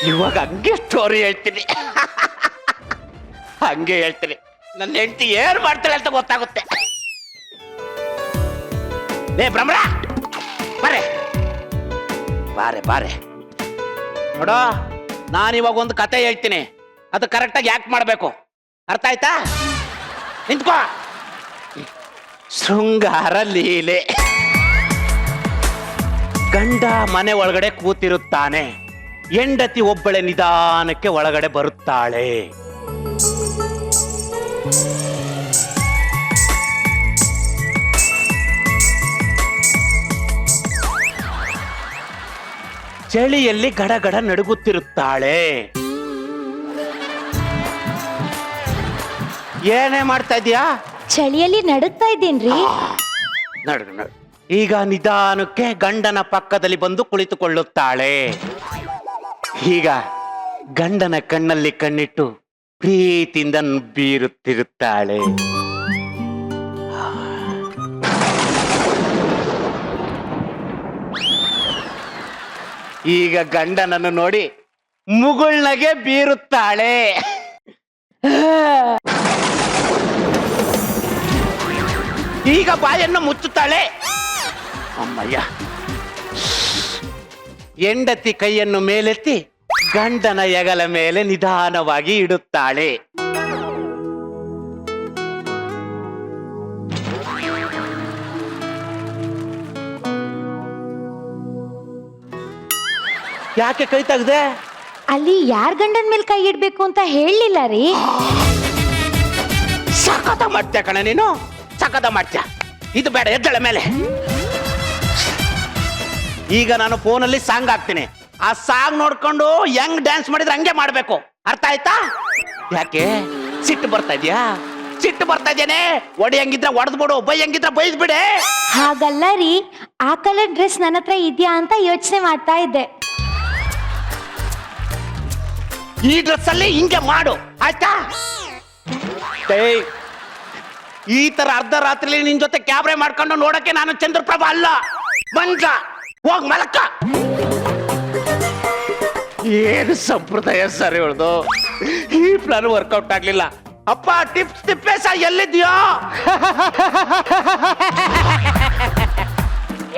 ಇವಾಗ ಹಂಗೆ ಸ್ಟೋರಿ ಹೇಳ್ತೀನಿ ಹಂಗೆ ಹೇಳ್ತೀನಿ. ನನ್ನ ಹೆಂಡತಿ ಏನ್ ಮಾಡ್ತಾಳೆ ಅಂತ ಗೊತ್ತಾಗುತ್ತೆ. ಏ ಭ್ರಮರ ಬಾರೆ ಬಾರೆ ಬಾರೆ ನೋಡೋ, ನಾನಿವಾಗ ಒಂದು ಕತೆ ಹೇಳ್ತೀನಿ, ಅದು ಕರೆಕ್ಟಾಗಿ ಯಾಕೆ ಮಾಡ್ಬೇಕು, ಅರ್ಥ ಆಯ್ತಾ? ನಿಂತ್ಕೋ. ಶೃಂಗಾರ ಲೀಲೆ. ಗಂಡ ಮನೆ ಒಳಗಡೆ ಕೂತಿರುತ್ತಾನೆ, ಹೆಂಡತಿ ಒಬ್ಬಳೆ ನಿಧಾನಕ್ಕೆ ಒಳಗಡೆ ಬರುತ್ತಾಳೆ. ಚಳಿಯಲ್ಲಿ ಗಡಗಡ ನಡುಗುತ್ತಿರುತ್ತಾಳೆ. ಏನೇ ಮಾಡ್ತಾ ಇದೀಯಾ? ಚಳಿಯಲ್ಲಿ ನಡುಗ್ತಾ ಇದ್ದೀನ್ರಿ. ನಡು ನಡು. ಈಗ ನಿಧಾನಕ್ಕೆ ಗಂಡನ ಪಕ್ಕದಲ್ಲಿ ಬಂದು ಕುಳಿತುಕೊಳ್ಳುತ್ತಾಳೆ. ಈಗ ಗಂಡನ ಕಣ್ಣಲ್ಲಿ ಕಣ್ಣಿಟ್ಟು ಪ್ರೀತಿಯಿಂದ ಬೀರುತ್ತಿರುತ್ತಾಳೆ. ಈಗ ಗಂಡನನ್ನು ನೋಡಿ ಮುಗುಳ್ನಗೆ ಬೀರುತ್ತಾಳೆ. ಈಗ ಬಾಯನ್ನು ಮುಚ್ಚುತ್ತಾಳೆ. ಅಮ್ಮಯ್ಯ. ಹೆಂಡತಿ ಕೈಯನ್ನು ಮೇಲೆತ್ತಿ ಗಂಡನ ಹೆಗಲ ಮೇಲೆ ನಿಧಾನವಾಗಿ ಇಡುತ್ತಾಳೆ. ಯಾಕೆ ಕೈ ತೆಗ್ದೆ? ಅಲ್ಲಿ ಯಾರ್ ಗಂಡನ್ ಮೇಲೆ ಕೈ ಇಡ್ಬೇಕು ಅಂತ ಹೇಳಲಿಲ್ಲ ರೀ. ಸಖತ ಮಾಡ್ತೀಯ ಕಣ ನೀನು, ಸಖತ ಮಾಡ್ತೀಯ. ಇದು ಬೇಡ, ಎದ್ದಳ ಮೇಲೆ. ಈಗ ನಾನು ಫೋನಲ್ಲಿ ಸಾಂಗ್ ಹಾಕ್ತೀನಿ, ಆ ಸಾಂಗ್ ನೋಡ್ಕೊಂಡು ಹೆಂಗ್ ಡ್ಯಾನ್ಸ್ ಮಾಡಿದ್ರೆ ಹಂಗೆ ಮಾಡ್ಬೇಕು, ಅರ್ಥ ಆಯ್ತಾ? ಯಾಕೆ ಸಿಟ್ಟು ಬರ್ತಾ ಇದ್ಯಾ? ಸಿಟ್ಟು ಬರ್ತಾ ಇದ್ದೇನೆ. ಒಡಿ ಹಂಗಿದ್ರೆ ಒಡೆದ್ಬಿಡು, ಬೈ ಹಂಗಿದ್ರೆ ಬೈದ್ಬಿಡೆ. ಹಾಗಲ್ಲ ರೀ, ಆ ಕಲರ್ ಡ್ರೆಸ್ ನನ್ನ ಹತ್ರ ಇದೆಯಾ ಅಂತ ಯೋಚನೆ ಮಾಡ್ತಾ ಇದ್ದೆ. ಈ ಡ್ರೆಸ್ ಅಲ್ಲಿ ಹಿಂಗೆ ಮಾಡು, ಆಯ್ತಾ? ಈ ತರ ಅರ್ಧ ರಾತ್ರಿ ನಿನ್ ಜೊತೆ ಕ್ಯಾಬ್ರೆ ಮಾಡ್ಕೊಂಡು ನೋಡಕ್ಕೆ ನಾನು ಚಂದ್ರಪ್ರಭಾ ಅಲ್ಲ, ಮಂಜ. ಹೋಗ್ ಮಲಕ್ಕ. ಏನು ಸಂಪ್ರದಾಯ ಸರ್ ಹೇಳ್ದು. ಈ ಪ್ಲಾನ್ ವರ್ಕೌಟ್ ಆಗ್ಲಿಲ್ಲ. ಅಪ್ಪ ಟಿಪ್ಸ್ ತಿಪ್ಪೇಶ ಎಲ್ಲಿದ್ಯೋ?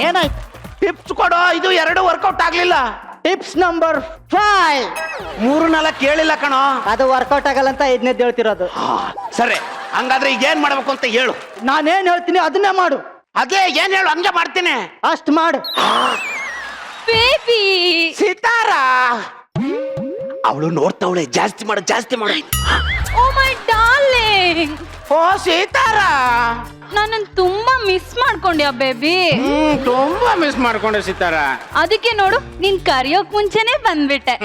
ಏನಾಯ್ತು? ಟಿಪ್ಸ್ ಕೊಡೋ. ಇದು ಎರಡು ವರ್ಕೌಟ್ ಆಗ್ಲಿಲ್ಲ. Tips number 5. 3-4 ಕೇಳಿಲ್ಲ ಕಣೋ. ಅದು ವರ್ಕೌಟ್ ಆಗಲ್ಲ ಅಂತ 5ನೇದು ಹೇಳ್ತಿರೋದು. ಸರಿ, ಹಂಗಾದ್ರೆ ಈಗ ಏನ್ ಮಾಡ್ಬೇಕು ಅಂತ ಹೇಳು. ನಾನೇನ್ ಹೇಳ್ತೀನಿ ಅದನ್ನೇ ಮಾಡು. ಅದೇ ಏನ್ ಹೇಳು, ಹಂಗೆ ಮಾಡ್ತೀನಿ. ಅಷ್ಟ್ ಮಾಡು. ಬೇಬಿ ಸಿತಾರ ಅವಳು ನೋಡ್ತಾವಳೆ. ಜಾಸ್ತಿ ಮಾಡು, ಜಾಸ್ತಿ ಮಾಡು. ಓ ಮೈ ಡಾರ್ಲಿಂಗ್, ಓ ಸೀತಾರ, ನನ್ನನ್ನು ತುಂಬಾ ಮಿಸ್ ಮಾಡ್ಕೊಂಡ್ಯಾ ಬೇಬಿ. ತುಂಬಾ ಮಿಸ್ ಮಾಡ್ಕೊಂಡೆ ಸಿತಾರ. ಅದಕ್ಕೆ ನೋಡು, ನೀನ್ ಕರಿಯೋಕ್ ಮುಂಚೆನೆ ಬಂದ್ಬಿಟ್ಟೆ.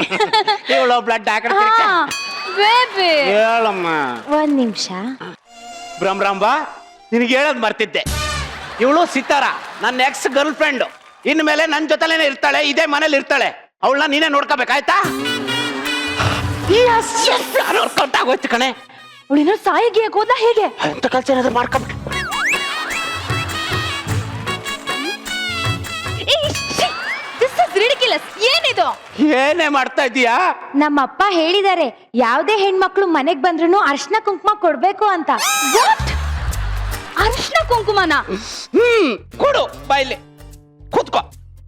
ಇವಳು ಬ್ಲಡ್ ಬೇಬಿ ಹೇಳಮ್ಮ. ಒಂದ್ ನಿಮಿಷ. ಬ್ರಹ್ಮರಾಂಬ, ನಿನಗೆ ಹೇಳೋದ್ ಮರ್ತಿದ್ದೆ. ಇವಳು ಸಿತಾರ ನನ್ನ ಎಕ್ಸ್ ಗರ್ಲ್ ಫ್ರೆಂಡ್. ಇನ್ಮೇಲೆ ನನ್ನ ಜೊತೆಲೇನೆ ಇರ್ತಾಳೆ, ಇದೇ ಮನೇಲಿ ಇರ್ತಾಳೆ. ಅವಳನ್ನ ನೀನೇ ನೋಡ್ಕೋಬೇಕಾಯ್ತಾ? ವರ್ಕೌಟ್ ಆಗೋಯ್ತು ಕಣೆ. ಅವಳಿನ ಸಾಯಿಗೆ ಹೋದ ಹೇಗೆ ಅಂತ ಕಲ್ಚರ್ ಏನಾದ್ರು ಮಾಡ್ಕೊಬೇಕು. ಏನಿದು? ಏನೇ ಮಾಡ್ತಾ ಇದೀಯಾ? ನಮ್ಮಪ್ಪ ಹೇಳಿದಾರೆ ಯಾವ್ದೇ ಹೆಣ್ಮಕ್ಳು ಮನೆಗ್ ಬಂದ್ರು ಅರ್ಶನ ಕುಂಕುಮ ಕೊಡ್ಬೇಕು ಅಂತ. ಅರ್ಶನ ಕುಂಕುಮನ? ಕೊಡು, ಬಾಯ್ಲಿ ಕೂತ್ಕೋ.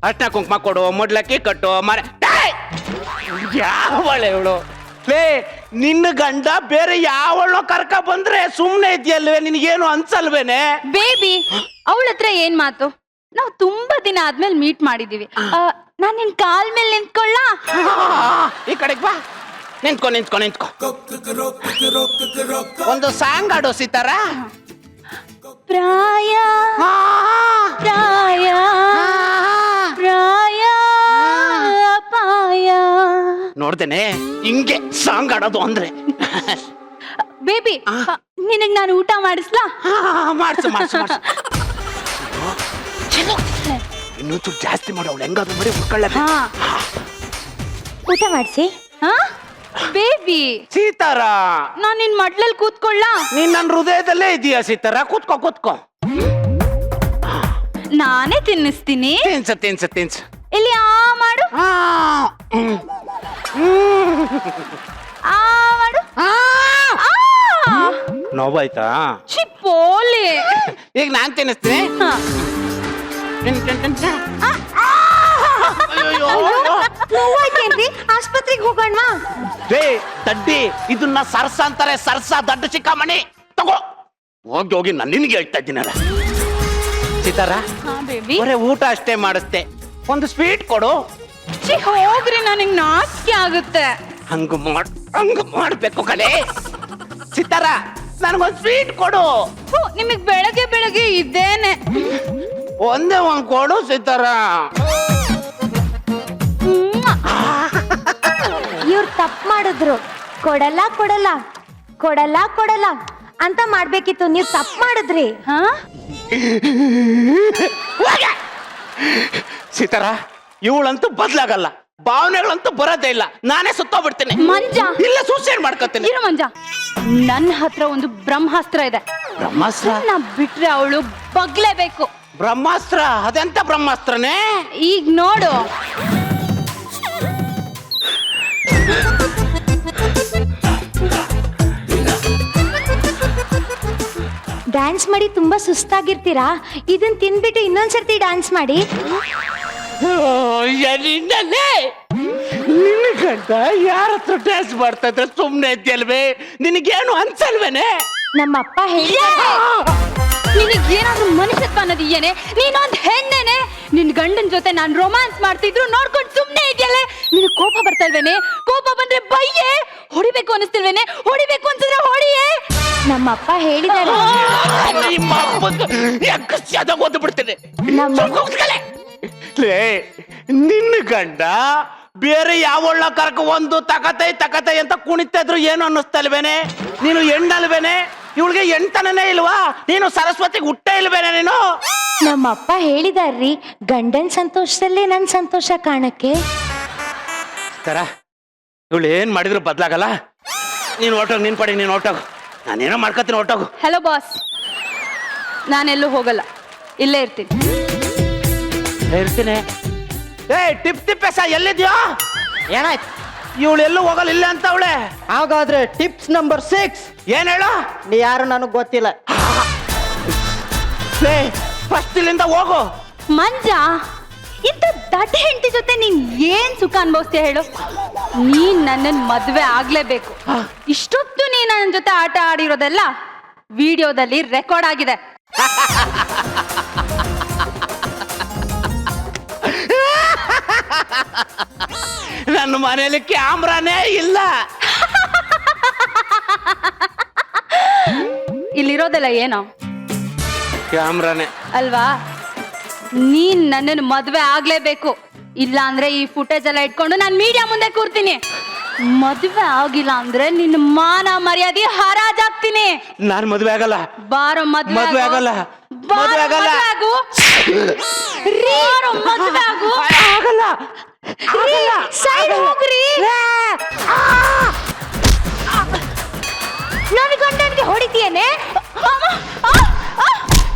ಅರ್ಶನ ಕುಂಕುಮ ಕೊಡು, ಮೊಡ್ಲಕ್ಕಿ ಕಟ್ಟು, ಮನೆ. ಯಾವಳೆ ಇವಳು? ಲೇ, ನಿನ್ನ ಗಂಡ ಬೇರೆ ಯಾವಳೋ ಕರ್ಕ ಬಂದ್ರೆ ಸುಮ್ನೆ ಇದೆಯಲ್ವೇ? ನಿನಗೇನು ಅನ್ಸಲ್ವೇನೆ? ಬೇಬಿ, ಅವಳ ಹತ್ರ ಏನ್ ಮಾತು? ನಾವು ತುಂಬಾ ದಿನ ಆದ್ಮೇಲೆ ಮೀಟ್ ಮಾಡಿದೀವಿ. ನಾನ್ ನಿನ್ ಕಾಲ್ ಮೇಲೆ ನಿಂತ್ಕೊಳ್ಳ? ಈ ಕಡೆಗೆ ಬಾ. ನಿಂತ್ಕೊ ನಿಂತ್ಕೊ ನಿಂತ್ಕೊ. ಒಂದು ಸಾಂಗ್ ಆಡೋ ಸಿತಾರ. ಪ್ರಾಯ ಪ್ರಾಯ ಪ್ರಾಯ ಅಪಾಯ. ನೋಡ್ದೇನೆ ಹಿಂಗೆ ಸಾಂಗ್ ಆಡೋದು ಅಂದ್ರೆ. ಬೇಬಿ, ನಿನಗ್ ನಾನು ಊಟ ಮಾಡಿಸ್ಲಾ? ಮಾಡ್ಸು ಮಾಡ್ಸು ಮಾಡ್ಸು. ಇನ್ನೂ ಚೂರು ಜಾಸ್ತಿ ಮಾಡು. ಅವಳು ಹೆಂಗಾದ್ರು ಮಾಡಿ ಉಳ್ಕೊಳ್ಳ. ಊಟ ಮಾಡಿಸಿ. ಬೇಬಿ ಸೀತಾರ, ನಾನ್ ನಿನ್ ಮಡ್ಲಲ್ಲಿ ಕೂತ್ಕೊಳ್ಳ? ನೀನ್ ನನ್ನ ಹೃದಯದಲ್ಲೇ ಇದೀಯಾ ಸೀತಾರ. ಕೂತ್ಕೋ ಕೂತ್ಕೋ. ನಾನೇ ತಿನ್ನಿಸ್ತೀನಿ. ತಿನ್ಸ ತಿನ್ಸ ತಿನ್ಸ. ಇಲ್ಲಿ ಆ ಮಾಡು ಆ ಮಾಡು ನೋವಾಯ್ತಾ? ಚಿಪ್ಪೋಲಿ ಈಗ ನಾನ್ ತಿನ್ನಿಸ್ತೀನಿ. ಹಾ. ನೋವಾಯ್ತೇನ್ರಿ ಆಸ್ಪತ್ರೆಗೆ ಹೋಗೋಣ ರೇ ದಡ್ಡಿ, ಇದನ್ನ ಸರ್ಸ ಅಂತಾರೆ, ಸರ್ಸ ದಡ್ಡ ಚಿಕ್ಕಮಣಿ. ತಗೋ ಹೋಗಿ ಹೋಗಿ ನಾನು ನಿನ್ಗೆ ಹೇಳ್ತಾ ಇದ್ದೀನಲ್ಲ. ಸೀತಾರ, ಹಾ ಬೇಬಿ. ಬರೇ ಊಟ ಅಷ್ಟೇ ಮಾಡಿಸ್ತೆ, ಒಂದು ಸ್ವೀಟ್ ಕೊಡು. ಛೀ, ಹೋಗ್ರಿ, ನನಗೆ ನಾಚಿಕೆ ಆಗುತ್ತೆ. ಹಂಗ ಮಾಡ್ಬೇಕು ಕಲೆ. ಸೀತಾರ, ನನಗೊಂದು ಸ್ವೀಟ್ ಕೊಡು. ಹೂ, ನಿಮಗ್ ಬೆಳಗ್ಗೆ ಬೆಳಗ್ಗೆ ಇದ್ದೇನೆ. ಒಂದೇ ಒಂದ್ ಕೊಡು ಸೀತಾರ. ಇವ್ರು ತಪ್ಪು ಮಾಡಿದ್ರು. ಕೊಡಲ್ಲ ಕೊಡಲ್ಲ ಕೊಡಲ್ಲ ಕೊಡಲ್ಲ ಅಂತ ಮಾಡ್ಬೇಕಿತ್ತು, ನೀವು ತಪ್ಪು ಮಾಡಿದ್ರಿ. ಹಾ ಸೀತಾರ, ಇವಳಂತೂ ಬದ್ಲಾಗಲ್ಲ, ಭಾವನೆಗಳಂತೂ ಬರೋದೇ ಇಲ್ಲ. ನಾನೇ ಸುತ್ತೋಗ್ಬಿಡ್ತೇನೆ. ಮಂಜ, ಇಲ್ಲ ಸೂಸೈಡ್ ಮಾಡ್ಕೋತೇನೆ. ಇರು ಮಂಜ, ನನ್ನ ಹತ್ರ ಒಂದು ಬ್ರಹ್ಮಾಸ್ತ್ರ ಇದೆ. ಬ್ರಹ್ಮಾಸ್ತ್ರ? ನಾ ಬಿಟ್ರೆ ಅವಳು ಬಗ್ಲೇಬೇಕು. ಬ್ರಹ್ಮಾಸ್ತ್ರ? ಅದೆಂತ ಬ್ರಹ್ಮಾಸ್ತ್ರನೇ? ಈಗ ನೋಡು. ಡ್ಯಾನ್ಸ್ ಮಾಡಿ ತುಂಬಾ ಸುಸ್ತಾಗಿರ್ತೀರಾ, ಇದನ್ ತಿನ್ಬಿಟ್ಟು ಇನ್ನೊಂದ್ಸರ್ತಿ ಡ್ಯಾನ್ಸ್ ಮಾಡಿ. ನಿನ್ನ ಗಂಟ ಯಾರ ಹತ್ರ ಡ್ಯಾನ್ಸ್ ಮಾಡ್ತಾ ಇದ್ರೆ ಸುಮ್ನೆ ಇದ್ಯಲ್ವೇ? ನಿನಗೇನು ಅನ್ಸಲ್ವೇನೆ? ನಮ್ಮಪ್ಪ ಹೇಳಿ ನಿನಗೇನಾದ್ರೂ ಮನುಷ್ಯತ್ವ ಅನ್ನೋದಿಯೇನೆ? ನೀನೊಂದ್ ಹೆಣ್ಣೇನೆ. ನಿನ್ ಗಂಡನ್ ಜೊತೆ ನಾನ್ ರೊಮ್ಯಾನ್ಸ್ ಮಾಡ್ತಿದ್ರು ನೋಡ್ಕೊಂಡು ಸುಮ್ನೆ ಇದೆಯಲ್ಲೇ. ನಿನಗ್ ಕೋಪ ಬರ್ತಾ ಇಲ್ವೇನೆ? ಕೋಪ ಬಂದ್ರೆ ಬೈಯೇ. ಹೊಡಿಬೇಕು ಅನಿಸ್ತಿಲ್ವೇನೆ? ಹೊಡಿಬೇಕು ಅನ್ಸಿದ್ರೆ ಹೊಡಿಯೇ. ನಮ್ಮಪ್ಪ ಹೇಳಿದಾರೆ. ನಿಮ್ಮ ಅಪ್ಪದ ಓದು ಬಿಡ್ತೇನೆ. ನಿನ್ನ ಗಂಡ ಬೇರೆ ಯಾವೊಳ್ಳ ಕರ್ಕ ಒಂದು ತಕತೈ ಅಂತ ಕುಣಿತಾ ಇದ್ರು ಏನು ಅನ್ನಿಸ್ತಲ್ವೇನೆ? ನೀನು ಹೆಣ್ಣಲ್ವೇನೆ? ಇವಳಿಗೆ ಎಂಟನೇ ಇಲ್ವಾ? ನೀನು ಸರಸ್ವತಿಗೆ ಹುಟ್ಟೇ ಇಲ್ವೇನೆ ನೀನು? ನಮ್ಮಪ್ಪ ಹೇಳಿದಾರ್ರಿ, ಗಂಡನ್ ಸಂತೋಷದಲ್ಲೇ ನನ್ ಸಂತೋಷ ಕಾಣಕ್ಕೆ. ತರ ಇವಳು ಏನ್ ಮಾಡಿದ್ರು ಬದ್ಲಾಗಲ್ಲ. ನೀನು ಹೊರಟೋಗು, ನಿನ್ ಪಡೆಗೆ ನೀನು ಹೊರಟೋಗು. ನಾನೇನೋ ಮಾಡ್ಕೊತೀನಿ, ಹೊರಟೋಗು. ಹಲೋ ಬಾಸ್, ನಾನೆಲ್ಲೂ ಹೋಗಲ್ಲ, ಇಲ್ಲೇ ಇರ್ತೀನಿ. ಇರ್ತೀನಿ. ಏ ಟಿಪ್ ತಿಪ್ಪೆಸ ಎಲ್ಲಿದ್ಯೋ? ಏನಾಯ್ತು? ಇವಳು ಎಲ್ಲೂ ಹೋಗಲ್ಲ, ಇಲ್ಲ ಅಂತ ಅವಳೆ. ಹಾಗಾದ್ರೆ ಟಿಪ್ಸ್ ನಂಬರ್ 6. ಏನ್ ಹೇಳು? ನೀ ಯಾರು ನನಗ್ ಗೊತ್ತಿಲ್ಲ. ಫಸ್ಟ್ ಇಲ್ಲಿಂದ ಹೋಗು. ಮಂಜ, ಇಂಥ ದಡ್ಡ ಹೆಂಡತಿ ಜೊತೆ ನೀನ್ ಏನ್ ಸುಖ ಅನ್ಭವಿಸ್ತೀಯ ಹೇಳು? ನೀನ್ ನನ್ನನ್ ಮದ್ವೆ ಆಗ್ಲೇಬೇಕು. ಇಷ್ಟೊತ್ತು ನೀನ್ ನನ್ನ ಜೊತೆ ಆಟ ಆಡಿರೋದೆಲ್ಲ ವಿಡಿಯೋದಲ್ಲಿ ರೆಕಾರ್ಡ್ ಆಗಿದೆ. ನನ್ನ ಮನೇಲಿ ಕ್ಯಾಮ್ರಾನೇ ಇಲ್ಲ. ಇಲ್ಲಿರೋದೆಲ್ಲ ಏನೋ ಕ್ಯಾಮ್ರಾನೇ ಅಲ್ವಾ? ನೀನ್ ನನ್ನನ್ನು ಮದ್ವೆ ಆಗ್ಲೇಬೇಕು, ಇಲ್ಲ ಅಂದ್ರೆ ಈ ಫುಟೇಜ್ ಎಲ್ಲ ಇಟ್ಕೊಂಡು ನಾನ್ ಮೀಡಿಯಾ ಮುಂದೆ ಕೂರ್ತೀನಿ. ಮದ್ವೆ ಆಗಿಲ್ಲ ಅಂದ್ರೆ ನಿನ್ನ ಮಾನ ಮರ್ಯಾದೆ ಹರಾಜಾಗ್ತೀನಿ. ನಾನ್ ಮದ್ವೆ ಆಗಲ್ಲ. ಬಾರೋ ಮದ್ವೆ ಆಗಲ್ಲ. ಬಾರೋ ಮದ್ವೆ ಆಗು. ಬಾರೋ ಮದ್ವೆ ಆಗು. ಆಗಲ್ಲ. ಸೈಡ್ ಹೋಗ್ರಿ. ನನ್ನ ಗಂಡನ್ಗೆ ಹೊಡಿತೀಯೇನೆ?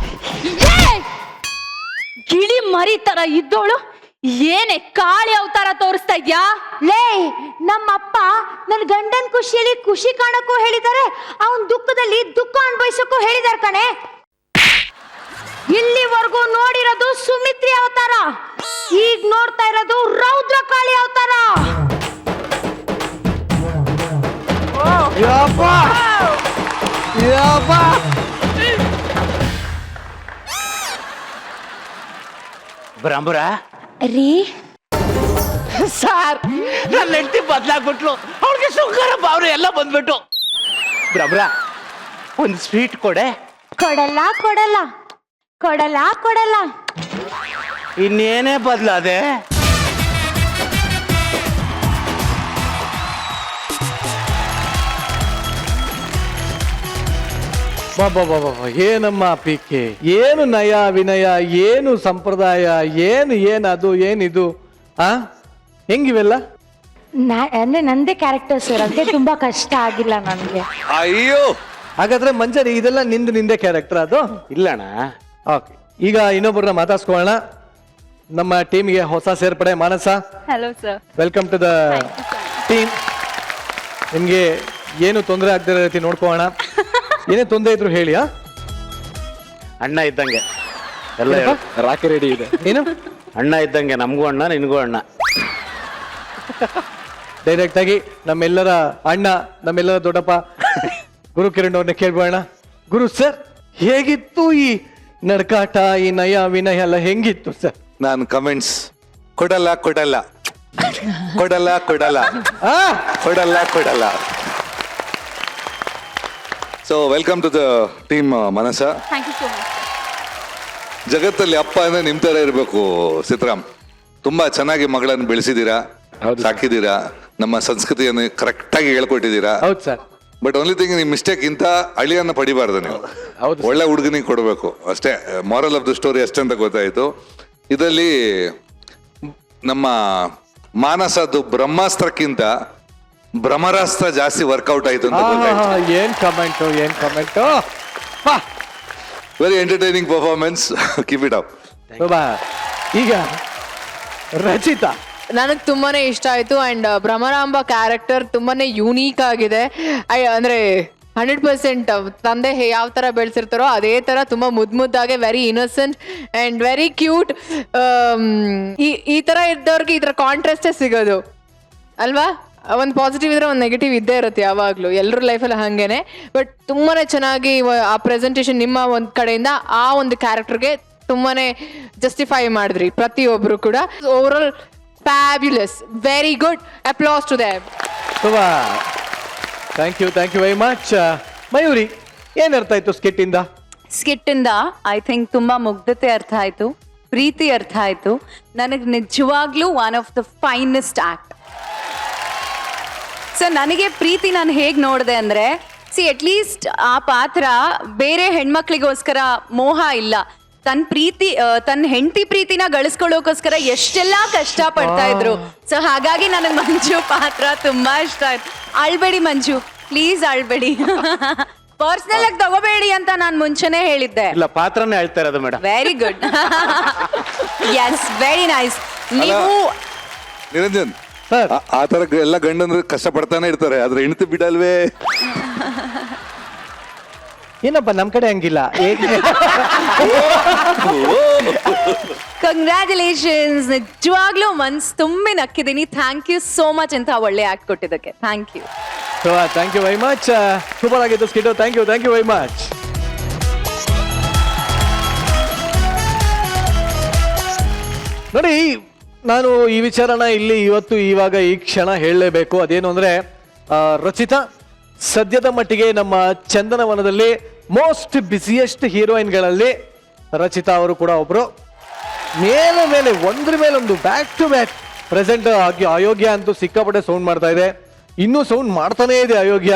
ಗಿಳಿ ಮರಿ ತರ ಇದ್ದೋಳು ಏನೇ ಕಾಳಿ ಅವತಾರ ತೋರಿಸ್ತಾ ಇದ್ಯಾ? ಲೇ, ನಮ್ಮಪ್ಪ ನನ್ನ ಗಂಡನ್ ಖುಷಿಯಲ್ಲಿ ಖುಷಿ ಕಾಣಕ್ಕೂ ಹೇಳಿದ್ದಾರೆ, ಅವನ್ ದುಃಖದಲ್ಲಿ ದುಃಖ ಅನುಭವಿಸಕ್ಕೂ ಹೇಳಿದಾರೆ ಕಣೆ. ಇಲ್ಲಿವರೆಗೂ ನೋಡಿರೋದು ಸುಮಿತ್ರಿ ಅವತಾರ, ಈಗ ನೋಡ್ತಾ ಇರೋದು ರೌದ್ರ ಕಾಳಿ ಅವತಾರ. ಬ್ರಾಂಬರ ರೀ ಸಾರ್, ನನ್ನ ಹೆಂಡತಿ ಬದ್ಲಾಗ್ಬಿಟ್ಲು. ಅವಳಿಗೆ ಶುಗರ್ ಬಾವ್ರು ಎಲ್ಲ ಬಂದ್ಬಿಟ್ಟು. ಬ್ರಾಂಬರ, ಒಂದು ಸ್ವೀಟ್ ಕೊಡೆ. ಕೊಡಲ್ಲ ಕೊಡಲ್ಲ ಕೊಡಲ್ಲ ಕೊಡಲ್ಲ. ಇನ್ನೇನೇ ಬದ್ಲಾದೆ? ಬಾಬಾ, ಏನಮ್ಮ ಪೀಕೆ, ಏನು ನಯ ವಿನಯ, ಏನು ಸಂಪ್ರದಾಯ, ಏನು ಅದು ಏನಿದು, ಆ ಹೆಂಗಿವೆಲ್ಲ? ಅಂದ್ರೆ ನಂದೇ ಕ್ಯಾರೆಕ್ಟರ್ ಸರ್, ಅದೇ ತುಂಬಾ ಕಷ್ಟ ಆಗಿಲ್ಲ ನನ್ಗೆ. ಅಯ್ಯೋ, ಹಾಗಾದ್ರೆ ಮಂಜರಿ ಇದೆಲ್ಲ ನಿಂದೆ ಕ್ಯಾರೆಕ್ಟರ್ ಅದು? ಇಲ್ಲಣ್ಣ. ಓಕೆ, ಈಗ ಇನ್ನೊಬ್ಬರನ್ನ ಮಾತಾಡ್ಸ್ಕೊಳ್ಳೋಣ. ನಮ್ಮ ಟೀಮ್ಗೆ ಹೊಸ ಸೇರ್ಪಡೆ Manasa. Hello sir. Welcome to the team. ನಿಮ್ಗೆ ಏನು ತೊಂದರೆ ಆಗದಿರೋ ರೀತಿ ನೋಡ್ಕೋಣ. ಏನೇ ತೊಂದರೆ ಇದ್ರು ಹೇಳಿ. ಅಣ್ಣ ಇದ್ದಂಗೆ ಎಲ್ಲ ಹೇಳು. ರಾಕಿ ರೆಡಿ ಇದೆ. ಏನು ಅಣ್ಣ ಇದ್ದಂಗೆ, ನಮಗೂ ಅಣ್ಣ ನಿನಗೂ ಅಣ್ಣ. ಡೈರೆಕ್ಟ್ ಆಗಿ ನಮ್ಮೆಲ್ಲರ ಅಣ್ಣ, ನಮ್ಮೆಲ್ಲರ ದೊಡ್ಡಪ್ಪ ಗುರು ಕಿರಣ್ ಅವ್ರನ್ನ ಕೇಳ್ಬೋಣ. ಗುರು ಸರ್, ಹೇಗಿತ್ತು ಈ ನಡ್ಕಾಟ, ಈ ನಯ ವಿನಯ ಎಲ್ಲ ಹೆಂಗಿತ್ತು ಸರ್? ನಾನು ಕಮೆಂಟ್ಸ್ ಕೊಡಲ್ಲ ಕೊಡಲ್ಲ ಕೊಡಲ್ಲ ಕೊಡಲ್ಲ ಆ ಕೊಡಲ್ಲ ಕೊಡಲ್ಲ. So welcome to the team Manasa. Thank you so much. ಜಗತ್ತಲ್ಲಿ ಅಪ್ಪ ಅಂದ್ರೆ ನಿಮ್ ತರ ಇರ್ಬೇಕು ಸಿದ್ರಾಮ್. ತುಂಬಾ ಚೆನ್ನಾಗಿ ಮಗಳನ್ನು ಬೆಳೆಸಿದೀರಾ, ಸಾಕಿದೀರಾ, ನಮ್ಮ ಸಂಸ್ಕೃತಿಯನ್ನು ಕರೆಕ್ಟ್ ಆಗಿ ಹೇಳ್ಕೊಟ್ಟಿದ್ದೀರಾ. ಹೌದು ಸರ್. ಬಟ್ ಓನ್ಲಿ ಥಿಂಗ್ ನಿಮ್ ಮಿಸ್ಟೇಕ್ ಇಂತ ಅಳಿಯನ್ನ ಪಡಿಬಾರ್ದು ನೀವು. ಹೌದು. ಒಳ್ಳೆ ಹುಡುಗನಿಗೆ ಕೊಡಬೇಕು ಅಷ್ಟೇ. ಮಾರಲ್ ಆಫ್ ದ ಸ್ಟೋರಿ ಅಷ್ಟೇ ಅಂತ ಗೊತ್ತಾಯ್ತು. ಇದರಲ್ಲಿ ನಮ್ಮ ಮಾನಸದ್ದು ಬ್ರಹ್ಮಾಸ್ತ್ರಕ್ಕಿಂತ ಭ್ರಮರಾಸ್ತ್ರ ಜಾಸ್ತಿ ವರ್ಕೌಟ್ ಆಯ್ತು ಅಂತ ಗೊತ್ತಾಯ್ತು. ಏನ್ ಕಮೆಂಟು, ಏನ್ comment. Very entertaining performance. Keep it up. ಈಗ ರಚಿತಾ, ನನಗೆ ತುಂಬಾನೇ ಇಷ್ಟ ಆಯ್ತು. ಅಂಡ್ ಭ್ರಮರಾಂಬ ಕ್ಯಾರೆಕ್ಟರ್ ತುಂಬಾನೇ ಯೂನೀಕ್ ಆಗಿದೆ. ಅಂದ್ರೆ 100% ತಂದೆ ಯಾವ ತರ ಬೆಳೆಸಿರ್ತಾರೋ ಅದೇ ತರ ತುಂಬಾ ಮುದ್ದಾಗೆ, very innocent and very cute. ಈ ತರ ಇದ್ದವ್ರಿಗೆ ಈ ತರ ಕಾಂಟ್ರಾಸ್ಟೇ ಸಿಗೋದು ಅಲ್ವಾ? ಒಂದು ಪಾಸಿಟಿವ್ ಇದ್ರೆ ಒಂದು ನೆಗೆಟಿವ್ ಇದ್ದೇ ಇರುತ್ತೆ ಯಾವಾಗಲೂ, ಎಲ್ಲರ ಲೈಫಲ್ಲಿ ಹಾಗೇನೆ. ಬಟ್ ತುಂಬಾನೇ ಚೆನ್ನಾಗಿ ಆ ಪ್ರೆಸೆಂಟೇಷನ್ ನಿಮ್ಮ ಒಂದು ಕಡೆಯಿಂದ ಆ ಒಂದು ಕ್ಯಾರೆಕ್ಟರ್ಗೆ ತುಂಬಾನೇ ಜಸ್ಟಿಫೈ ಮಾಡಿದ್ರಿ ಪ್ರತಿಯೊಬ್ರು ಕೂಡ. Over all fabulous, very good, applause to them. Thank you very much. Mayuri, ಏನ್ ಅರ್ಥ ಆಯ್ತು ಸ್ಕಿಟ್ ಇಂದ? ಸ್ಕಿಟ್ ಇಂದ ಐ ಥಿಂಕ್ ತುಂಬಾ ಮುಗ್ಧತೆ ಅರ್ಥ ಆಯ್ತು, ಪ್ರೀತಿ ಅರ್ಥ ಆಯ್ತು. ನನಗೆ ನಿಜವಾಗ್ಲೂ one of the finest act. So ನನಗೆ ಪ್ರೀತಿ ನಾನು ಹೇಗೆ ನೋಡಿದೆ ಅಂದ್ರೆ, ಅಟ್ಲೀಸ್ಟ್ ಆ ಪಾತ್ರ ಬೇರೆ ಹೆಣ್ಮಕ್ಳಿಗೋಸ್ಕರ ಮೋಹ ಇಲ್ಲ, ತನ್ನ ಹೆಂಡತಿ ಪ್ರೀತಿನ ಗಳಿಸ್ಕೊಳ್ಳೋಕೋಸ್ಕರ ಎಷ್ಟೆಲ್ಲಾ ಕಷ್ಟ ಪಡ್ತಾ ಇದ್ರು. ಸೊ ಹಾಗಾಗಿ ನನಗೆ ಮಂಜು ಪಾತ್ರ ತುಂಬಾ ಇಷ್ಟ ಆಯ್ತು. ಅಳ್ಬೇಡಿ ಮಂಜು, ಪ್ಲೀಸ್ ಅಳ್ಬೇಡಿ. ಪರ್ಸನಲ್ ಆಗಿ ತಗೋಬೇಡಿ ಅಂತ ನಾನು ಮುಂಚೆನೆ ಹೇಳಿದ್ದೆ. ಇಲ್ಲ, ಪಾತ್ರನೇ ಹೇಳ್ತಾ ಇರೋದು madam. Very good. Yes, very nice. ನೀವು ನಿರಂಜನ್, ಸರ್, ಆ ತರ ಎಲ್ಲ ಗಂಡಂದ್ರೆ ಕಷ್ಟ ಪಡ್ತಾನೆ ಇರ್ತಾರೆ, ಆದ್ರೆ ಹೆಣ್ತಿ ಬಿಡಲ್ವೇ? ಏನಪ್ಪ ನಮ್ ಕಡೆ ಹಂಗಿಲ್ಲ. ಕಂಗ್ರ್ಯಾಚುಲೇಷನ್ಸ್, ನಿಜವಾಗ್ಲೂ ಮನ್ಸ್ ತುಂಬಿ ನಕ್ಕಿದ್ದೀನಿ. ಥ್ಯಾಂಕ್ ಯು ಸೋ ಮಚ್ ಅಂತ ಒಳ್ಳೆ ಆಕ್ಟ್ ಕೊಟ್ಟಿದ್ದಕ್ಕೆ. Thank you. Thank you very much. Super ಆಗಿತ್ತು skit. Thank you very much. ನೋಡಿ, ನಾನು ಈ ವಿಚಾರನ ಇಲ್ಲಿ ಇವತ್ತು ಇವಾಗ ಈ ಕ್ಷಣ ಹೇಳಲೇಬೇಕು. ಅದೇನು ಅಂದ್ರೆ, ರಚಿತಾ ಸದ್ಯದ ಮಟ್ಟಿಗೆ ನಮ್ಮ ಚಂದನವನದಲ್ಲಿ ಮೋಸ್ಟ್ ಬಿಸಿಯೆಸ್ಟ್ ಹೀರೋಯಿನ್ಗಳಲ್ಲಿ ರಚಿತಾ ಅವರು ಕೂಡ ಒಬ್ರು. ಮೇಲೆ ಒಂದ್ರ ಮೇಲೆ ಒಂದು ಬ್ಯಾಕ್ ಟು ಬ್ಯಾಕ್ ಪ್ರೆಸೆಂಟ್ ಆಗಿ ಅಯೋಗ್ಯ ಅಂತೂ ಸಿಕ್ಕಾಪಟ್ಟೆ ಸೌಂಡ್ ಮಾಡ್ತಾ ಇದೆ, ಇನ್ನೂ ಸೌಂಡ್ ಮಾಡ್ತಾನೇ ಇದೆ ಅಯೋಗ್ಯ.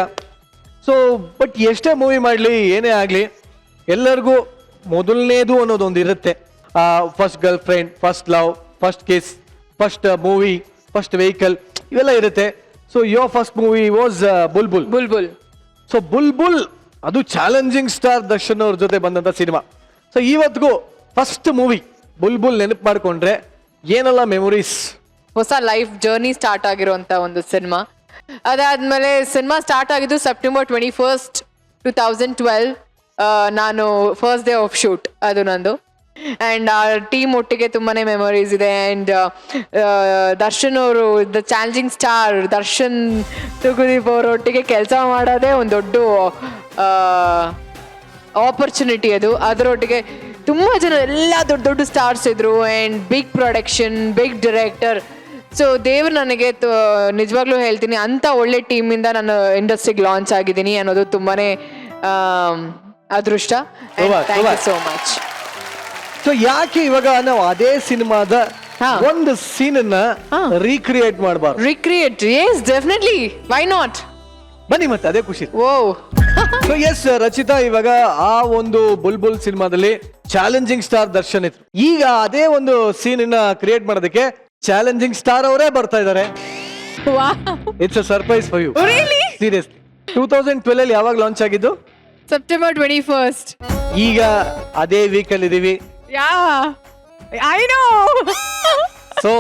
ಸೊ ಬಟ್ ಎಷ್ಟೇ ಮೂವಿ ಮಾಡಲಿ, ಏನೇ ಆಗಲಿ, ಎಲ್ಲರಿಗೂ ಮೊದಲನೇದು ಅನ್ನೋದೊಂದು ಇರುತ್ತೆ. First girl friend, first love, first kiss, first movie, first vehicle, ಇವೆಲ್ಲ ಇರುತ್ತೆ. So your first movie was Bulbul. So Bulbul ಅದು ಚಾಲೆಂಜಿಂಗ್ ಸ್ಟಾರ್ ದರ್ಶನ್ ಅವ್ರ ಜೊತೆ ಬಂದಂತ ಸಿನಿಮಾ. ಸೊ ಇವತ್ತಿಗೂ ಫಸ್ಟ್ ಮೂವಿ ಬುಲ್ಬುಲ್ ನೆನಪು ಮಾಡ್ಕೊಂಡ್ರೆ ಏನೆಲ್ಲ ಮೆಮೊರೀಸ್? ಹೊಸ ಲೈಫ್ ಜರ್ನಿ ಸ್ಟಾರ್ಟ್ ಆಗಿರುವಂತ ಒಂದು ಸಿನಿಮಾ. ಅದಾದ್ಮೇಲೆ ಸಿನಿಮಾ ಸ್ಟಾರ್ಟ್ ಆಗಿದ್ದು September 21st, 2012. ನಾನು ಫಸ್ಟ್ ಡೇ ಆಫ್ ಶೂಟ್ ಅದು ನಂದು. ಆ್ಯಂಡ್ ಆ ಟೀಮ್ ಒಟ್ಟಿಗೆ ತುಂಬಾನೇ ಮೆಮೊರೀಸ್ ಇದೆ. ಆ್ಯಂಡ್ ದರ್ಶನ್ ಅವರು, the challenging star Darshan Thoogudeep ಅವರೊಟ್ಟಿಗೆ ಕೆಲಸ ಮಾಡೋದೇ ಒಂದು ದೊಡ್ಡ ಆಪರ್ಚುನಿಟಿ ಅದು. ಅದರೊಟ್ಟಿಗೆ ತುಂಬ ಜನ ಎಲ್ಲ ದೊಡ್ಡ ಸ್ಟಾರ್ಸ್ ಇದ್ರು. And big production, big director. So ದೇವ್ರು ನನಗೆ ನಿಜವಾಗ್ಲೂ ಹೇಳ್ತೀನಿ, ಅಂಥ ಒಳ್ಳೆ ಟೀಮಿಂದ ನಾನು ಇಂಡಸ್ಟ್ರಿಗೆ ಲಾಂಚ್ ಆಗಿದ್ದೀನಿ ಅನ್ನೋದು ತುಂಬಾನೇ ಅದೃಷ್ಟ. Thank you so much. So ಯಾಕೆ ಇವಾಗ ನಾವು ಅದೇ ಸಿನಿಮಾದ ಒಂದು ಸೀನ್ ಅನ್ನ ರೀಕ್ರಿಯೇಟ್ ಮಾಡಬಾರ್ದು? Recreate, yes definitely, why not? ಬನ್ನಿ ಮತ್ತೆ, ಅದೇ ಖುಷಿ. ಓ ಸೊ ಎಸ್ ರಚಿತಾ, ಇವಾಗ ಆ ಒಂದು ಬುಲ್ಬುಲ್ ಸಿನಿಮಾದಲ್ಲಿ ಚಾಲೆಂಜಿಂಗ್ ಸ್ಟಾರ್ ದರ್ಶನ್ ಇತ್ತು. ಈಗ ಅದೇ ಒಂದು ಸೀನ್ ಅನ್ನ ಕ್ರಿಯೇಟ್ ಮಾಡೋದಕ್ಕೆ ಚಾಲೆಂಜಿಂಗ್ ಸ್ಟಾರ್ ಅವರೇ ಬರ್ತಾ ಇದ್ದಾರೆ. It's a surprise for you. Really? Seriously. 2012 ಅಲ್ಲಿ ಯಾವಾಗ ಲಾಂಚ್ ಆಗಿದ್ದು? September 21st. ಈಗ ಅದೇ ವೀಕ್ ಅಲ್ಲಿ ಇದೀವಿ. Yeah I know. So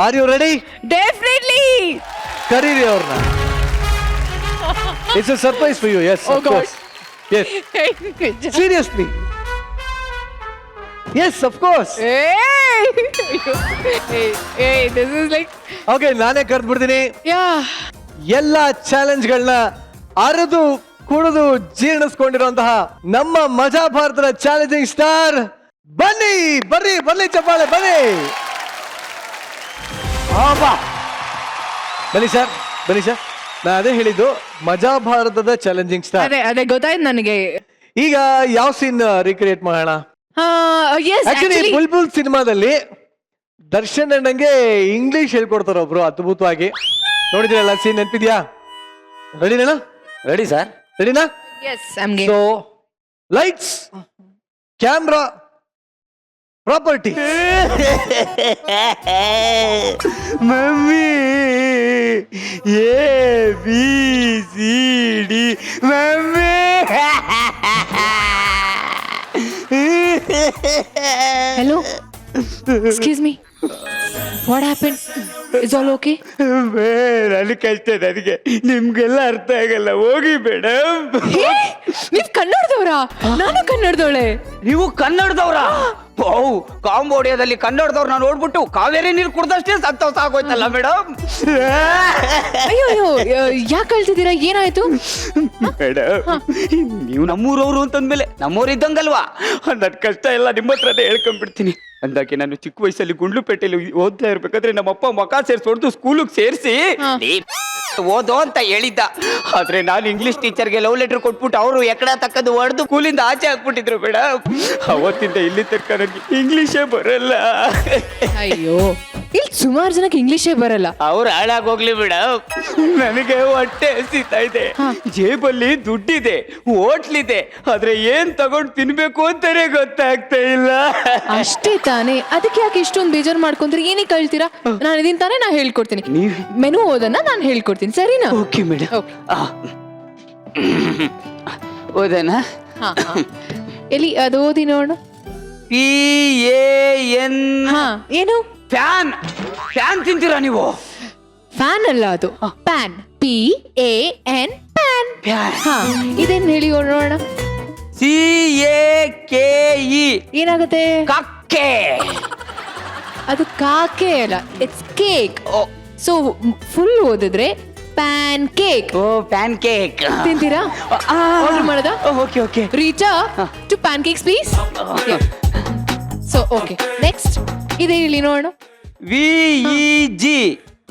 are you ready? Definitely. ಕರೀರಿ ಅವ್ರನ್ನ. It's a surprise for you. Yes, Oh of God. Course. Yes, seriously. Yes, of course. Hey, this is like, okay, ನಾನೇ ಕರೆದ್ಬಿಡ್ತೀನಿ. yeah. ಎಲ್ಲ ಚಾಲೆಂಜ್ಗಳನ್ನ ಅರೆದು ಕುಡಿದು ಜೀರ್ಣಿಸ್ಕೊಂಡಿರುವಂತಹ ನಮ್ಮ ಮಜಾ ಭಾರತದ ಚಾಲೆಂಜಿಂಗ್ ಸ್ಟಾರ್ ಬನ್ನಿ, ಬರ್ಲಿ ಚಪ್ಪಾಳೆ, ಬನ್ನಿ. ಬನ್ನಿ ಸರ್. ನಾ ಅದೇ ಹೇಳಿದ್ದು, ಮಜಾ ಭಾರತದ ಚಾಲೆಂಜಿಂಗ್ ಸ್ಟಾರ್. ಅದೇ ಗೊತ್ತಾಯ್ತು ನನಗೆ. ಈಗ ಯಾವ ಸೀನ್ ರೀಕ್ರಿಯೇಟ್ ಮಾಡೋಣ? Yes, actually actually. ಬುಲ್ಬುಲ್ ಸಿನಿಮಾದಲ್ಲಿ ದರ್ಶನ್ ಅಣ್ಣಂಗೆ ಇಂಗ್ಲಿಷ್ ಹೇಳ್ಕೊಡ್ತಾರ ಒಬ್ರು ಅದ್ಭುತವಾಗಿ. ನೋಡಿದ್ರಲ್ಲ ಸೀನ್, ನೆನಪಿದ್ಯಾ? ರೆಡಿನಾ? Ready sir. ರೆಡಿನಾ? Yes, I'm game. So lights, camera, property. Mummy A B C D mummy. Hello? Excuse me. What happened? Is all okay? ನನ್ನ ಕಷ್ಟ ನನಗೆ ನಿಮ್ಗೆಲ್ಲ ಅರ್ಥ ಆಗಲ್ಲ. ಹೋಗಿ ಮೇಡಮ್. ನೀವ್ ಕನ್ನಡದವ್ರಾ? ನಾನು ಕನ್ನಡದವಳೆ. ನೀವು ಕನ್ನಡದವ್ರ? ಕಾಂಬೋಡಿಯಾದಲ್ಲಿ ಕನ್ನಡದವ್ರನ್ನ ನೋಡ್ಬಿಟ್ಟು ಕಾವೇರಿ ನೀರು ಕುಡ್ದಷ್ಟೇ ಸಂತೋಷ ಆಗೋಯ್ತಲ್ಲ ಮೇಡಮ್. ಅಯ್ಯೋ ಯಾಕೆ ಅಳ್ತಿದ್ದೀರಾ? ಏನಾಯ್ತು? ಮೇಡಮ್, ನೀವು ನಮ್ಮೂರವ್ರು ಅಂತಂದ್ಮೇಲೆ ನಮ್ಮೂರು ಇದ್ದಂಗಲ್ವಾ? ನನ್ನ ಕಷ್ಟ ಎಲ್ಲ ನಿಮ್ಮ ಹತ್ರನೇ ಹೇಳ್ಕೊಂಡ್ಬಿಡ್ತೀನಿ. ಅಂದಾಕೆ ನಾನು ಚಿಕ್ಕ ವಯಸ್ಸಲ್ಲಿ ಗುಂಡ್ಲುಪೇಟೆಯಲ್ಲಿ ಓದ್ತಾ ಇರ್ಬೇಕಾದ್ರೆ ನಮ್ಮಪ್ಪ ಮಕ ಸೇರ್ಸಿ ಹೊಡೆದು ಸ್ಕೂಲಿಗೆ ಸೇರಿಸಿ ಓದೋ ಅಂತ ಹೇಳಿದ್ದ. ಆದ್ರೆ ನಾನು ಇಂಗ್ಲಿಷ್ ಟೀಚರ್ಗೆ ಲವ್ ಲೆಟರ್ ಕೊಟ್ಬಿಟ್ಟು ಅವರು ಎಕಡ ತಕ್ಕದ್ದು ಹೊಡೆದು ಸ್ಕೂಲಿಂದ ಆಚೆ ಹಾಕ್ಬಿಟ್ಟಿದ್ರು ಮೇಡಮ್. ಅವತ್ತಿಂದ ಇಲ್ಲಿ ತನಕ ನನಗೆ ಇಂಗ್ಲಿಷೇ ಬರಲ್ಲ. ಅಯ್ಯೋ, ಇಲ್ಲಿ ಸುಮಾರು ಜನಕ್ಕೆ ಇಂಗ್ಲಿಷೇ ಬರಲ್ಲ. ಅವ್ರು ಹಾಳಾಗೋಗ್ಲಿ ಮೇಡಮ್, ನನಗೆ ಹೊಟ್ಟೆ ಹಸಿತಾ ಇದೆ, ಜೇಬಲ್ಲಿ ದುಡ್ಡಿದೆ, ಹೋಟ್ಲಿದೆ, ಆದ್ರೆ ಏನ್ ತಗೊಂಡು ತಿನ್ಬೇಕು ಅಂತಾನೆ ಗೊತ್ತಾಗ್ತಾ ಇಲ್ಲ. ಅಷ್ಟೇ ತಾನೇ, ಅದಕ್ಕೆ ಯಾಕೆ ಇಷ್ಟೊಂದು ಬೇಜಾರು ಮಾಡ್ಕೊಂಡ್ರೆ? ಏನಕ್ಕೆ ಕಳ್ತೀರಾ? ನಾನು ಇದೀನಿ ತಾನೇ, ನಾ ಹೇಳ್ಕೊಡ್ತೀನಿ. ಮೆನು ಓದನ್ನ ನಾನು ಹೇಳ್ಕೊಡ್ತೀನಿ, ಸರಿನಾ? Okay madam. ಓದನಾ? ಎಲ್ಲಿ ಅದು ಓದಿ ನೋಡು. PAN. ಏನು? ಫ್ಯಾನ್ ತಿಂತೀರಾ ನೀವು? ಫ್ಯಾನ್ ಅಲ್ಲ, ಅದು ಪ್ಯಾನ್. PAN, PAN. ಇದೇನ್ ಹೇಳಿ ನೋಡೋಣ. CAKE. ಏನಾಗುತ್ತೆ? ಕಕ್ಕೆ. ಅದು ಕಾಕೆ ಅಲ್ಲ, ಇಟ್ಸ್ ಕೇಕ್. ಸೊ ಫುಲ್ ಓದಿದ್ರೆ pancake. Oh, pancake ತಿಂತೀರಾ? ಆರ್ಡರ್ ಮಾಡದ? Okay. Richa two pancakes please. So okay, next ಇದೇ ಹೇಳಿ ನೋಡೋಣ. VEG.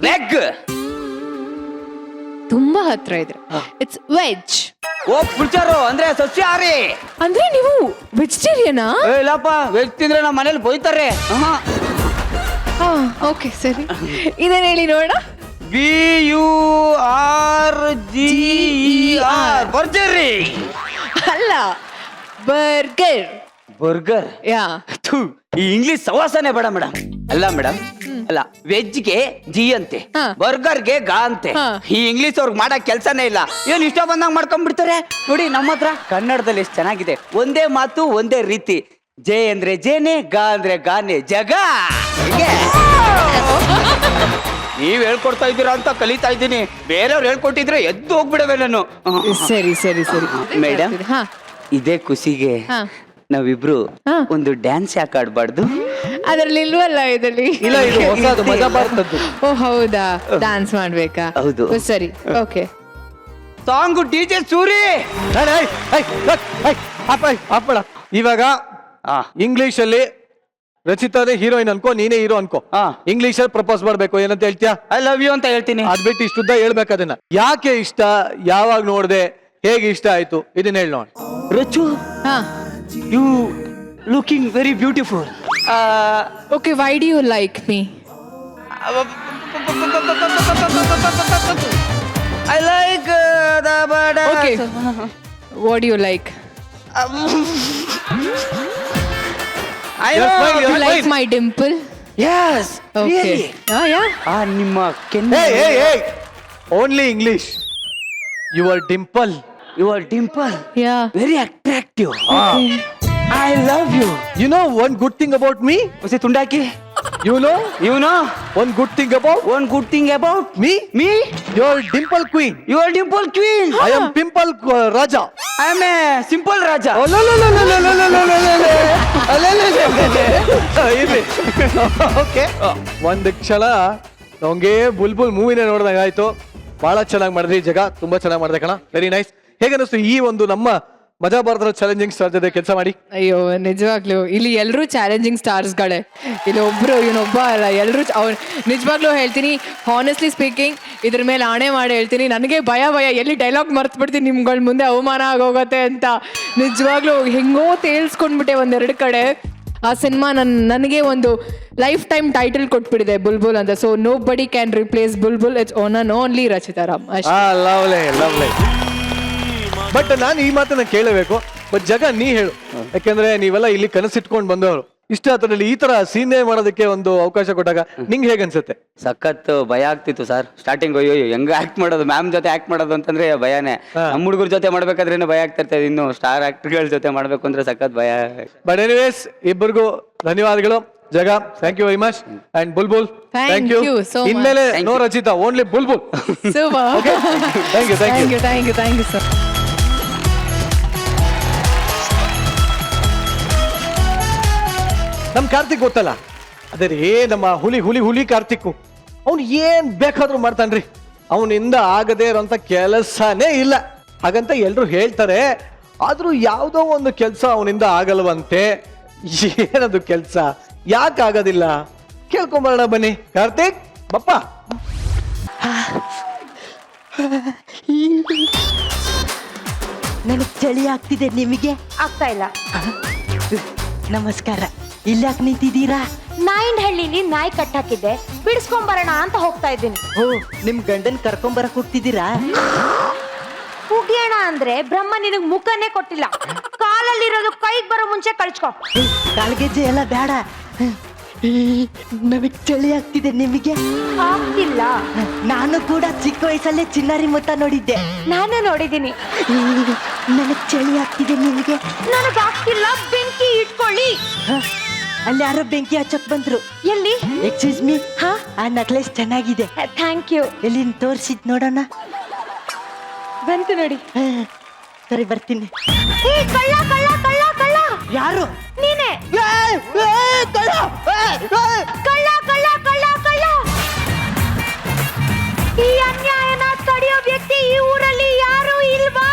ವೆಗ್. ತುಂಬಾ ಹತ್ರ ಇದ್ರೆ ಇಟ್ಸ್ ವೆಜ್. ಓ, ಪುಲ್ಚಾರು ಅಂದ್ರೆ ಸಸ್ಯಾಹಾರಿ. ಅಂದ್ರೆ ನೀವು ವೆಜಿಟೇರಿಯನಾ? ಇಲ್ಲಪ್ಪ, ವೆಜ್ ತಿಂದ್ರೆ ನಮ್ಮ ಮನೇಲಿ ಬೈತಾರೆ. ಓಕೆ ಸರಿ, ಇದೇನ್ ಹೇಳಿ ನೋಡೋಣ. BURGER. ಬರ್ಜರಿ ಅಲ್ಲ, ಬರ್ಗರ್. ಯಾ. ಈ ಇಂಗ್ಲಿಷ್ ಸವಾಸನೆ ಬೇಡ ಮೇಡಮ್. ಅಲ್ಲ ಮೇಡಮ್, ಅಲ್ಲ, ವೆಜ್ಗೆ ಜಿ ಅಂತೆ, ಬರ್ಗರ್ಗೆ ಗಾ ಅಂತೆ. ಈ ಇಂಗ್ಲಿಷ್ ಅವ್ರಿಗೆ ಮಾಡಕ್ ಕೆಲ್ಸನೇ ಇಲ್ಲ. ಏನ್ ಇಷ್ಟ ಬಂದಂಗ್ ಮಾಡ್ಕೊಂಡ್ಬಿಡ್ತಾರೆ ನೋಡಿ. ನಮ್ಮ ಹತ್ರ ಕನ್ನಡದಲ್ಲಿ ಎಷ್ಟು ಚೆನ್ನಾಗಿದೆ. ಒಂದೇ ಮಾತು, ಒಂದೇ ರೀತಿ. ಜೆ ಅಂದ್ರೆ ಜೇನೆ, ಗಾ ಅಂದ್ರೆ ಗಾನೆ, ಜಗ. ನೀವ್ ಹೇಳ್ಕೊಡ್ತಾ ಇದ್ದೀರಾ ಅಂತ ಕಲಿತಾ ಇದ್ದೀನಿ. ಬೇರೆಯವ್ರು ಹೇಳ್ಕೊಟ್ಟಿದ್ರೆ ಎದ್ದು ಹೋಗ್ಬಿಡವೆ ನಾನು. ಸರಿ ಮೇಡಮ್, ಇದೇ ಖುಷಿಗೆ ನಾವಿಬ್ರು ಒಂದು ಡ್ಯಾನ್ಸ್ ಯಾಕೆ ಆಡ್ಬಾರ್ದು? ಅದ್ರಲ್ಲಿ ಇಲ್ವಲ್ಲ ಇದರಲ್ಲಿ. ಇಲ್ಲ, ಇದು ಹೊಸದು, ಮಜಾ ಭಾರತದ್ದು. ಓ ಹೌದಾ, ಡ್ಯಾನ್ಸ್ ಮಾಡ್ಬೇಕಾ? ಹೌದು. ಸರಿ, ಓಕೆ. Song DJ Suri. ಇವಾಗ ಇಂಗ್ಲಿಷ್ ಅಲ್ಲಿ ರಚಿತಾನೇ ಹೀರೋಯಿನ್ ಅನ್ಕೋ, ನೀನೇ ಹೀರೋ ಅನ್ಕೋ. ಇಂಗ್ಲಿಷ್ ಅಲ್ಲಿ ಪ್ರಪೋಸ್ ಮಾಡ್ಬೇಕು. ಏನಂತ ಹೇಳ್ತೀಯಾ? ಐ ಲವ್ ಯು ಅಂತ ಹೇಳ್ತೀನಿ. ಅದ್ ಬಿಟ್ಟು ಇಷ್ಟುದ್ದ ಹೇಳ್ಬೇಕು. ಅದನ್ನ ಯಾಕೆ ಇಷ್ಟ, ಯಾವಾಗ ನೋಡ್ದೆ, ಹೇಗೆ ಇಷ್ಟ ಆಯ್ತು, ಇದನ್ನ ಹೇಳಿ ನೋಡಿ. Rachu, you looking very beautiful. Okay, why do you like me? I like the body. Okay, what do you like? I You like my dimple? Yes. Okay. Really? ನಿಮ್ಮ ಕೆನ್ನೆ. Only English. Your dimple. Your dimple. Yeah. Very attractive. I love you. You know one good thing about me? ಹೊಸಿ ತುಂಡಾಕಿ. You know ಇವನು one good thing about one good thing about me? Me. You're dimple queen. You are dimple queen. I am pimple Raja. I am a simple Raja. Okay ಒಂದ್ ಕ್ಷಣ ನಮ್ಗೆ ಬುಲ್ಬುಲ್ ಮೂವಿನೇ ನೋಡಿದಾಗ ಆಯ್ತು. ಬಹಳ ಚೆನ್ನಾಗಿ ಮಾಡಿದ್ರಿ ಜಗ, ತುಂಬಾ ಚೆನ್ನಾಗಿ ಮಾಡಿದೆ ಕಣ. Very nice. ಹೇಗನ್ನಿಸ್ತು ಈ ಒಂದು ನಮ್ಮ ಮಜಾ ಭಾರತದ ಚಾಲೆಂಜಿಂಗ್ ಸ್ಟಾರ್ ಜೊತೆ ಕೆಲಸ ಮಾಡಿ? ಅಯ್ಯೋ ನಿಜವಾಗ್ಲೂ ಇಲ್ಲಿ ಎಲ್ಲರೂ ಚಾಲೆಂಜಿಂಗ್ ಸ್ಟಾರ್ಸ್ಗಳೇ. ಇಲ್ಲಿ ಒಬ್ರು ಇವನೊಬ್ಬ ಅಲ್ಲ, ಎಲ್ಲರೂ ಅವ್ರು ನಿಜವಾಗ್ಲೂ ಹೇಳ್ತೀನಿ, ಹಾನೆಸ್ಟ್ಲಿ ಸ್ಪೀಕಿಂಗ್ ಇದ್ರ ಮೇಲೆ ಆಣೆ ಮಾಡಿ ಹೇಳ್ತೀನಿ, ನನಗೆ ಭಯ ಎಲ್ಲಿ ಡೈಲಾಗ್ ಮರ್ತು ಬಿಡ್ತೀನಿ ನಿಮ್ಗಳ ಮುಂದೆ ಅವಮಾನ ಆಗೋಗತ್ತೆ ಅಂತ. ನಿಜವಾಗ್ಲೂ ಹೆಂಗೋ ತೇಲ್ಸ್ಕೊಂಡ್ಬಿಟ್ಟೆ ಒಂದೆರಡು ಕಡೆ. ಆ ಸಿನಿಮಾ ನನಗೆ ಒಂದು ಲೈಫ್ ಟೈಮ್ ಟೈಟಲ್ ಕೊಟ್ಬಿಟ್ಟಿದೆ ಬುಲ್ಬುಲ್ ಅಂತ. ಸೊ ನೋ ಬಡಿ can replace Bulbul, it's only Rachita Ram. Lovely. But ನಾನು ಈ ಮಾತನ್ನ ಕೇಳಬೇಕು. ಬಟ್ ಜಗ ನೀ ಹೇಳು, ಯಾಕಂದ್ರೆ ನೀವೆಲ್ಲ ಇಲ್ಲಿ ಕನಸಿಟ್ಕೊಂಡು ಬಂದವರು. ಇಷ್ಟ ಹತ್ರದಲ್ಲಿ ಈ ತರ ಸೀನೆ ಮಾಡೋದಕ್ಕೆ ಒಂದು ಅವಕಾಶ ಕೊಟ್ಟಾಗ ನಿಂಗೆ ಹೇಗೆ ಅನ್ಸುತ್ತೆ? ಸಖತ್ ಭಯ ಆಗ್ತಿತ್ತು ಸರ್ ಸ್ಟಾರ್ಟಿಂಗ್. ಅಯ್ಯೋ ಹೆಂಗ ಆಕ್ಟ್ ಮಾಡೋದು, ಮ್ಯಾಮ್ ಜೊತೆ ಆಕ್ಟ್ ಮಾಡೋದು ಅಂತಂದ್ರೆ ಭಯನೇ. ನಮ್ಮ ಹುಡುಗರ ಜೊತೆ ಮಾಡ್ಬೇಕಾದ್ರೆ ಭಯ ಆಗ್ತಾ ಇರ್ತದೆ, ಇನ್ನು ಸ್ಟಾರ್ ಆಕ್ಟರ್ಗಳ ಜೊತೆ ಮಾಡ್ಬೇಕು ಅಂದ್ರೆ ಸಖತ್ ಭಯ. ಬಟ್ ಎನಿವೇಸ್ ಇಬ್ಬರಿಗೂ ಧನ್ಯವಾದಗಳು. Jaga thank you very much and Bulbul thank you so much. ಇನ್ಮೇಲೆ no Rachita, only Bulbul. Thank you sir. ನಮ್ ಕಾರ್ತಿಕ್ ಗೊತ್ತಲ್ಲ, ಅದೇ ರೀ ನಮ್ಮ ಹುಲಿ ಕಾರ್ತಿಕ್. ಅವ್ನು ಏನ್ ಬೇಕಾದ್ರೂ ಮಾಡ್ತಾನ್ರಿ. ಅವನಿಂದ ಆಗದೇ ಇರೋಂಥ ಕೆಲಸನೇ ಇಲ್ಲ ಹಾಗಂತ ಎಲ್ರು ಹೇಳ್ತಾರೆ. ಆದ್ರೂ ಯಾವ್ದೋ ಒಂದು ಕೆಲಸ ಅವನಿಂದ ಆಗಲ್ವಂತೆ. ಏನದು ಕೆಲಸ, ಯಾಕೆ ಆಗೋದಿಲ್ಲ ಕೇಳ್ಕೊಂಬರೋಣ ಬನ್ನಿ. ಕಾರ್ತಿಕ್ ಬಪ್ಪ. ನನಗೆ ಚಳಿ ಆಗ್ತಿದೆ, ನಿಮಗೆ ಆಗ್ತಾ ಇಲ್ಲ. ನಮಸ್ಕಾರ. ಇಲ್ಯಾಕೆ ನಿಂತಿದ್ದೀರಾ? ನಾಯಿನಹಳ್ಳಿಲಿ ನಾಯಿ ಕಟ್ಟಾಕಿದ್ದೆ, ಬಿಡಿಸ್ಕೊಂಬರೋಣ ಅಂತ ಹೋಗ್ತಾ ಇದ್ದೀನಿ. ಓ, ನಿಮ್ ಗಂಡನ್ ಕರ್ಕೊಂಬರಕ್ ಹೋಗ್ತಿದ್ದೀರಾ? ಹುಗಿಯೋಣ ಅಂದ್ರೆ ಬ್ರಹ್ಮ ನಿನಗ್ ಮುಖನೇ ಕೊಟ್ಟಿಲ್ಲ. ಕಾಲಲ್ಲಿರೋದು ಕೈಗೆ ಬರೋ ಮುಂಚೆ ಕಳ್ಸ್ಕೊ. ಕಾಲ್ಗೆಜ್ಜೆ ಎಲ್ಲ ಬೇಡ. ನಮಗ್ ಚಳಿ ಆಗ್ತಿದೆ, ನಿಮಗೆ ಆಗ್ತಿಲ್ಲ. ನಾನು ಕೂಡ ಚಿಕ್ಕ ವಯಸ್ಸಲ್ಲೇ ಚಿನ್ನಾರಿ ಮುತ್ತ ನೋಡಿದ್ದೆ. ನಾನು ನೋಡಿದ್ದೀನಿ. ನನಗ್ ಚಳಿ ಆಗ್ತಿದೆ, ನಿಮಗೆ? ನನಗಾಗ್ತಿಲ್ಲ, ಬೆಂಕಿ ಇಟ್ಕೊಳ್ಳಿ. ಅಲ್ಲಿ ಯಾರೋ ಬೆಂಕಿ ಹಚ್ಚಕ್ ಬಂದ್ರು. ಎಲ್ಲಿ? ಎಕ್ಸ್ಕ್ಯೂಸ್ ಮೀ, ಆ ನೆಕ್ಲೆಸ್ ಚೆನ್ನಾಗಿದೆ. Thank you. ಎಲ್ಲಿ ತೋರ್ಸಿದ್ ನೋಡೋಣ. ಬಂತು ನೋಡಿ. ಸರಿ ಬರ್ತೀನಿ. ಕಳ್ಳ ಕಳ್ಳ ಕಳ್ಳ ಕಳ್ಳ. ಯಾರು? ನೀನೆ. ಕಳ್ಳ ಕಳ್ಳ ಕಳ್ಳ ಕಳ್ಳ ಕಳ್ಳ. ಈ ಅನ್ಯಾಯನ ತಡೆಯೋ ವ್ಯಕ್ತಿ ಈ ಊರಲ್ಲಿ ಯಾರು ಇಲ್ವಾ?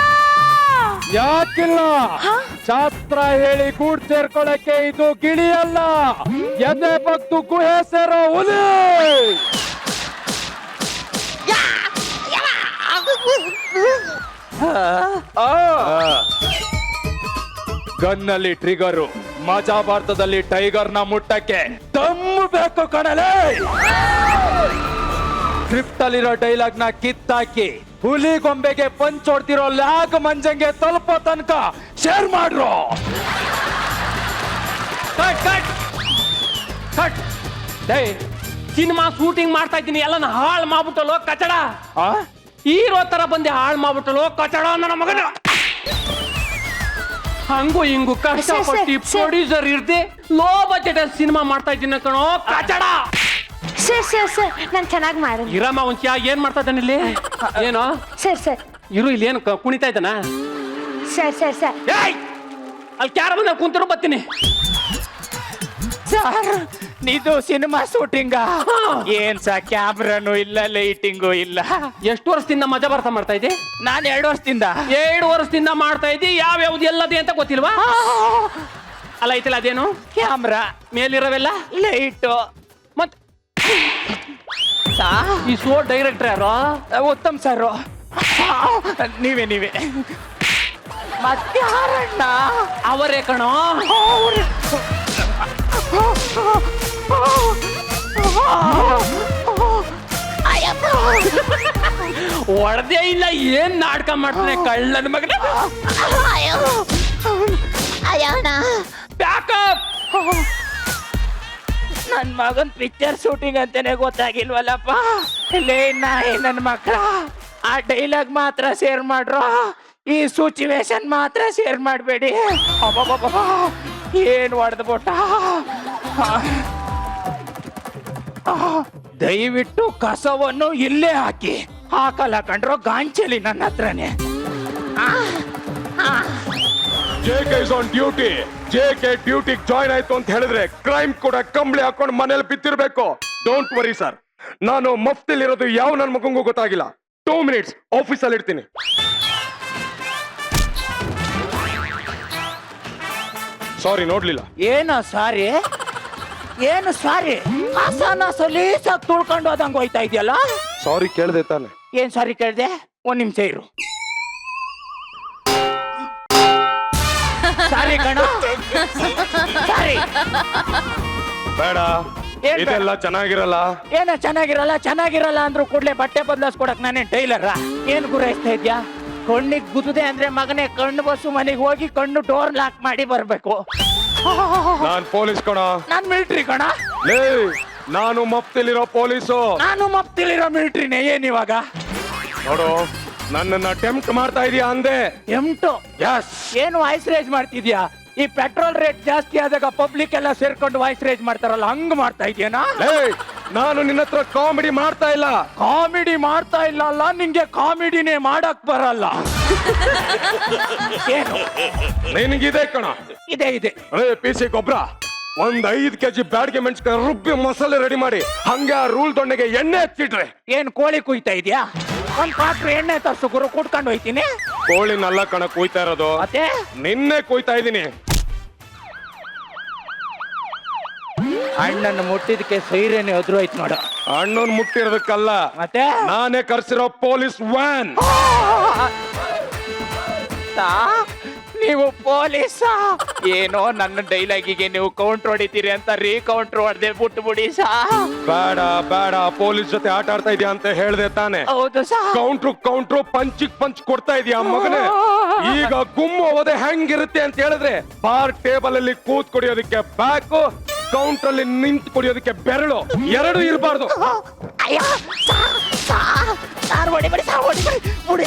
ಯಾಕಿಲ್ಲ? ಶಾಸ್ತ್ರ ಹೇಳಿ ಕೂಡ್ ಸೇರ್ಕೊಳಕ್ಕೆ ಇದು ಗಿಳಿ ಅಲ್ಲ, ಎದೆ ಬಗ್ದು ಗುಹೆ ಸೇರೋ ಹುಲಿ. ಗನ್ನಲ್ಲಿ ಟ್ರಿಗರು, ಮಜಾ ಭಾರತದಲ್ಲಿ ಟೈಗರ್ನ ಮುಟ್ಟಕ್ಕೆ ದಮ್ಮು ಬೇಕು ಕಣಲೆ. ಸ್ಕ್ರಿಪ್ಟ್ ಅಲ್ಲಿರೋ ಡೈಲಾಗ್ ನ ಕಿತ್ತಾಕಿ ಹುಲಿ ಗೊಂಬೆಗೆ ಪಂಚ್ ಹೊಡ್ತಿರೋ ಲ್ಯಾಗ್ ಮಂಜಂಗೆ ತಲುಪೋ ತನಕ ಶೇರ್ ಮಾಡ್ರು. ಸಿನಿಮಾ ಶೂಟಿಂಗ್ ಮಾಡ್ತಾ ಇದ್ದೀನಿ, ಎಲ್ಲ ಹಾಳು ಮಾಡ್ಬಿಟ್ಟಲು ಕಚಡ. ಹೀರೋ ತರ ಬಂದೆ ಹಾಳು ಮಾಡ್ಬಿಟ್ಟಲು ಕಚಡ ನನ್ನ ಮಗನ. ಹಂಗು ಹಿಂಗು ಕಷ್ಟಪಟ್ಟು ಪ್ರೊಡ್ಯೂಸರ್ ಇರ್ತಿ ಲೋ ಬಜೆಟ್ ಸಿನಿಮಾ ಮಾಡ್ತಾ ಇದ್ದೀನಿ ಕಣೋ ಕಚಡ. ಸರ್ ನಾನು ಚೆನ್ನಾಗಿ ಮಾಡಿದ್ದೀನಿ. ಇರಮ್ಮ ಒಂಚ ಏನ್ ಮಾಡ್ತಾ ಇದ್ದಾನೆ ಇಲ್ಲಿ? ಏನೋ ಸರ್ ಇರು, ಇಲ್ಲಿ ಏನು ಕುಣಿತಾ ಇದ್ದಾನ? ಸರ್ ಅಲ್ಲಿ ಕ್ಯಾರ ಬಂದ ಕುಂತಿರು, ಬರ್ತೀನಿ. ಸರ್ ಇದು ಸಿನಿಮಾ ಶೂಟಿಂಗ ಏನ್ ಸರ್? ಕ್ಯಾಮ್ರಾನು ಇಲ್ಲ, ಲೈಟಿಂಗು ಇಲ್ಲ. ಎಷ್ಟು ವರ್ಷದಿಂದ ಮಜಾ ಭಾರತ ಮಾಡ್ತಾ ಇದ್ದೆ? ನಾನು 2 ವರ್ಷದಿಂದ. 2 ವರ್ಷದಿಂದ ಮಾಡ್ತಾ ಇದ್ದಿ. ಯಾವ್ಯಾವ್ದು ಎಲ್ಲದೆ ಅಂತ ಗೊತ್ತಿಲ್ವಾ? ಅಲ್ಲ ಐತಿಲ್ಲ, ಅದೇನು? ಕ್ಯಾಮ್ರಾ ಮೇಲಿರವೆಲ್ಲ ಲೈಟು. ಮತ್ ಈ ಶೋ ಡೈರೆಕ್ಟರ್ ಯಾರು? ಉತ್ತಮ್ ಸರ್. ನೀವೇ ಮತ್ತೆ ಯಾರಣ್ಣ? ಅವರೇ ಕಣೋ. ಹೊಡೆದೇ ಇಲ್ಲ, ಏನ್ ನಾಟಕ ಮಾಡ್ತಾನೆ ಕಳ್ಳನ ಮಗನ. ಬ್ಯಾಕಪ್. ನನ್ ಮಗನ್ ಪಿಕ್ಚರ್ ಶೂಟಿಂಗ್ ಅಂತಾನೆ ಗೊತ್ತಾಗಿಲ್ವಲ್ಲಪ್ಪ. ಲೇ ನಾಯಿ ನನ್ ಮಕ್ಕಳ, ಆ ಡೈಲಾಗ್ ಮಾತ್ರ ಶೇರ್ ಮಾಡ್ರು. ಈ ಸಿಚುವೇಶನ್ ಮಾತ್ರ ಶೇರ್ ಮಾಡಬೇಡಿ. ಏನ್ ಹೊಡೆದ್ಬಿಟ್ಟ. ದಯವಿಟ್ಟು ಕಸವನ್ನು ಇಲ್ಲೇ ಹಾಕಿ. ಹಾಕಲ್ಲ ಕಂಡ್ರೋ ಗಾಂಚಲಿ ನನ್ನ ಹತ್ರನೇ. JK is on duty. JK ಡ್ಯೂಟಿಗೆ ಜಾಯ್ನ್ ಆಯ್ತು ಅಂತ ಹೇಳಿದ್ರೆ ಕ್ರೈಮ್ ಕೂಡ ಕಂಬಳಿ ಹಾಕೊಂಡು ಮನೇಲಿ ಬಿತ್ತಿರ್ಬೇಕು. ಡೋಂಟ್ ವರಿ ಸರ್, ನಾನು ಮಫ್ತಿಲಿರೋದು ಯಾವ ನನ್ನ ಮಗಂಗೂ ಗೊತ್ತಾಗಿಲ್ಲ. 2 minutes ಆಫೀಸಲ್ಲಿ ಇರ್ತೀನಿ. ಸಾರಿ, ನೋಡ್ಲಿಲ್ಲ. ಏನು ಸಾರಿ? ಏನು ಸಾರಿ? ಕಸನ ಸಲೀಸಾಗಿ ತುಳ್ಕೊಂಡು ಹೋದಂಗೆ ಹೋಯ್ತಾ ಇದೆಯಲ್ಲ. ಸಾರಿ ಕೇಳ್ದೆ ತಾನೆ. ಏನ್ ಸಾರಿ ಕೇಳ್ದೆ? 1 ನಿಮಿಷ ಇರು. ಸಾರಿ ಕಣ, ಸಾರಿ. ಬೇಡ, ಏನ್ ಬೇಡ? ಇದೆಲ್ಲ ಚೆನ್ನಾಗಿರಲ್ಲ. ಏನ ಚೆನ್ನಾಗಿರಲ್ಲ ಅಂದ್ರು ಕೂಡ್ಲೆ ಬಟ್ಟೆ ಬದಲಾಯಿಸ್ಕೊಡಕ್ ನಾನೇನ್ ಟೈಲರ? ಏನ್ ಗುರೈಸ್ತಾ ಇದ್ಯಾ? ಕಣ್ಣಿಗೆ ಗುದ್ದುದೆ ಅಂದ್ರೆ ಮಗನೇ ಕಣ್ಣು ಬಸ್ಸು ಮನೆಗೆ ಹೋಗಿ ಕಣ್ಣು ಡೋರ್ ಲಾಕ್ ಮಾಡಿ ಬರ್ಬೇಕು. ನಾನ್ ಪೊಲೀಸ್ ಕಣ. ನಾನ್ ಮಿಲಿಟರಿ ಕಣ. ಲೇ, ನಾನು ಮಫ್ತಿಲಿರೋ ಪೊಲೀಸು. ನಾನು ಮಫ್ತಿಲಿರೋ ಮಿಲಿಟರಿನೇ. ಏನ್ ಇವಾಗ? ನೋಡು, ನನ್ನನ್ನ ಟೆಂಪ್ಟ್ ಮಾಡ್ತಾ ಇದೀಯಾ ಅಂದೆ. ಎಂಟು ಯಸ್. ಏನು ವಾಯ್ಸ್ ರೇಜ್ ಮಾಡ್ತಿದ್ಯಾ? ಈ ಪೆಟ್ರೋಲ್ ರೇಟ್ ಜಾಸ್ತಿ ಆದಾಗ ಪಬ್ಲಿಕ್ ಎಲ್ಲ ಸೇರ್ಕೊಂಡು ವಾಯ್ಸ್ ರೇಜ್ ಮಾಡ್ತಾರಲ್ಲ, ಹಂಗ್ ಮಾಡ್ತಾ ಇದೆಯೇನಾ? ನಾನು ನಿನ್ನ ಹತ್ರ ಕಾಮಿಡಿ ಮಾಡ್ತಾ ಇಲ್ಲ. ಕಾಮಿಡಿ ಮಾಡ್ತಾ ಇಲ್ಲ ಅಲ್ಲ, ನಿಂಗೆ ಕಾಮಿಡಿನೇ ಮಾಡಕ್ ಬರಲ್ಲ. ಏನು ನಿನಗಿದೆ ಕಣ. ಇದೆ PC ಗೊಬ್ಬರ 5 kg ಬ್ಯಾಡ್ಗೆ ಮೆಣಸಿನಕಾಯಿ ರುಬ್ಬಿ ಮಸಾಲೆ ರೆಡಿ ಮಾಡಿ ಹಂಗೆ ಆ ರೂಲ್ ದೊಣ್ಣೆಗೆ ಎಣ್ಣೆ ಹಚ್ಚಿಟ್ರೆ. ಏನ್ ಕೋಳಿ ಕುಯ್ತಾ ಇದೆಯಾ? ಒಂದ್ ಪಾತ್ರೆ ಎಣ್ಣೆ ತರ್ಸು ಗುರು, ಕುಟ್ಕೊಂಡು ಹೋಯ್ತೀನಿ. ಕೋಳಿನಲ್ಲ ಕಣ ಕುಯ್ತಾ ಇರೋದು, ಮತ್ತೆ ನಿನ್ನೆ ಕುಯ್ತಾ ಇದೀನಿ. ಅಣ್ಣನ ಮುಟ್ಟಿದಕ್ಕೆ ಸೈರೇನೆ ಎದುರು ಹೋಯ್ತು ನೋಡು. ಅಣ್ಣನ್ ಮುಟ್ಟಿರೋದಕ್ಕಲ್ಲ, ಮತ್ತೆ ನಾನೇ ಕರ್ಸಿರೋ ಪೊಲೀಸ್ ವ್ಯಾನ್. ನೀವು ಪೊಲೀಸ? ಏನೋ ನನ್ನ ಡೈಲಾಗಿಗೆ ನೀವು ಕೌಂಟರ್ ಹೊಡಿತೀರಿ ಅಂತ ಕೌಂಟರ್ ಹೊಡೆದೆ ಬಿಟ್ಬಿಡಿ ಸಾ. ಬೇಡ, ಪೊಲೀಸ್ ಜೊತೆ ಆಟ ಆಡ್ತಾ ಇದೀಯ ಅಂತ ಹೇಳ್ದೆ ತಾನೆ. ಹೌದು ಸಾ. ಕೌಂಟ್ರು ಪಂಚ್ ಕೊಡ್ತಾ ಇದೀಯ ಮಗನೇ. ಈಗ ಗುಮ್ಮು ಹೋದೆ ಹೆಂಗಿರುತ್ತೆ ಅಂತ ಹೇಳಿದ್ರೆ, ಬಾರ್ ಟೇಬಲ್ ಅಲ್ಲಿ ಕೂತ್ ಕುಡಿಯೋದಕ್ಕೆ ಬ್ಯಾಕು, ಕೌಂಟರ್ ಅಲ್ಲಿ ನಿಂತು ಕುಡಿಯೋದಕ್ಕೆ ಬೆರಳು, ಎರಡು ಇರಬಾರ್ದು.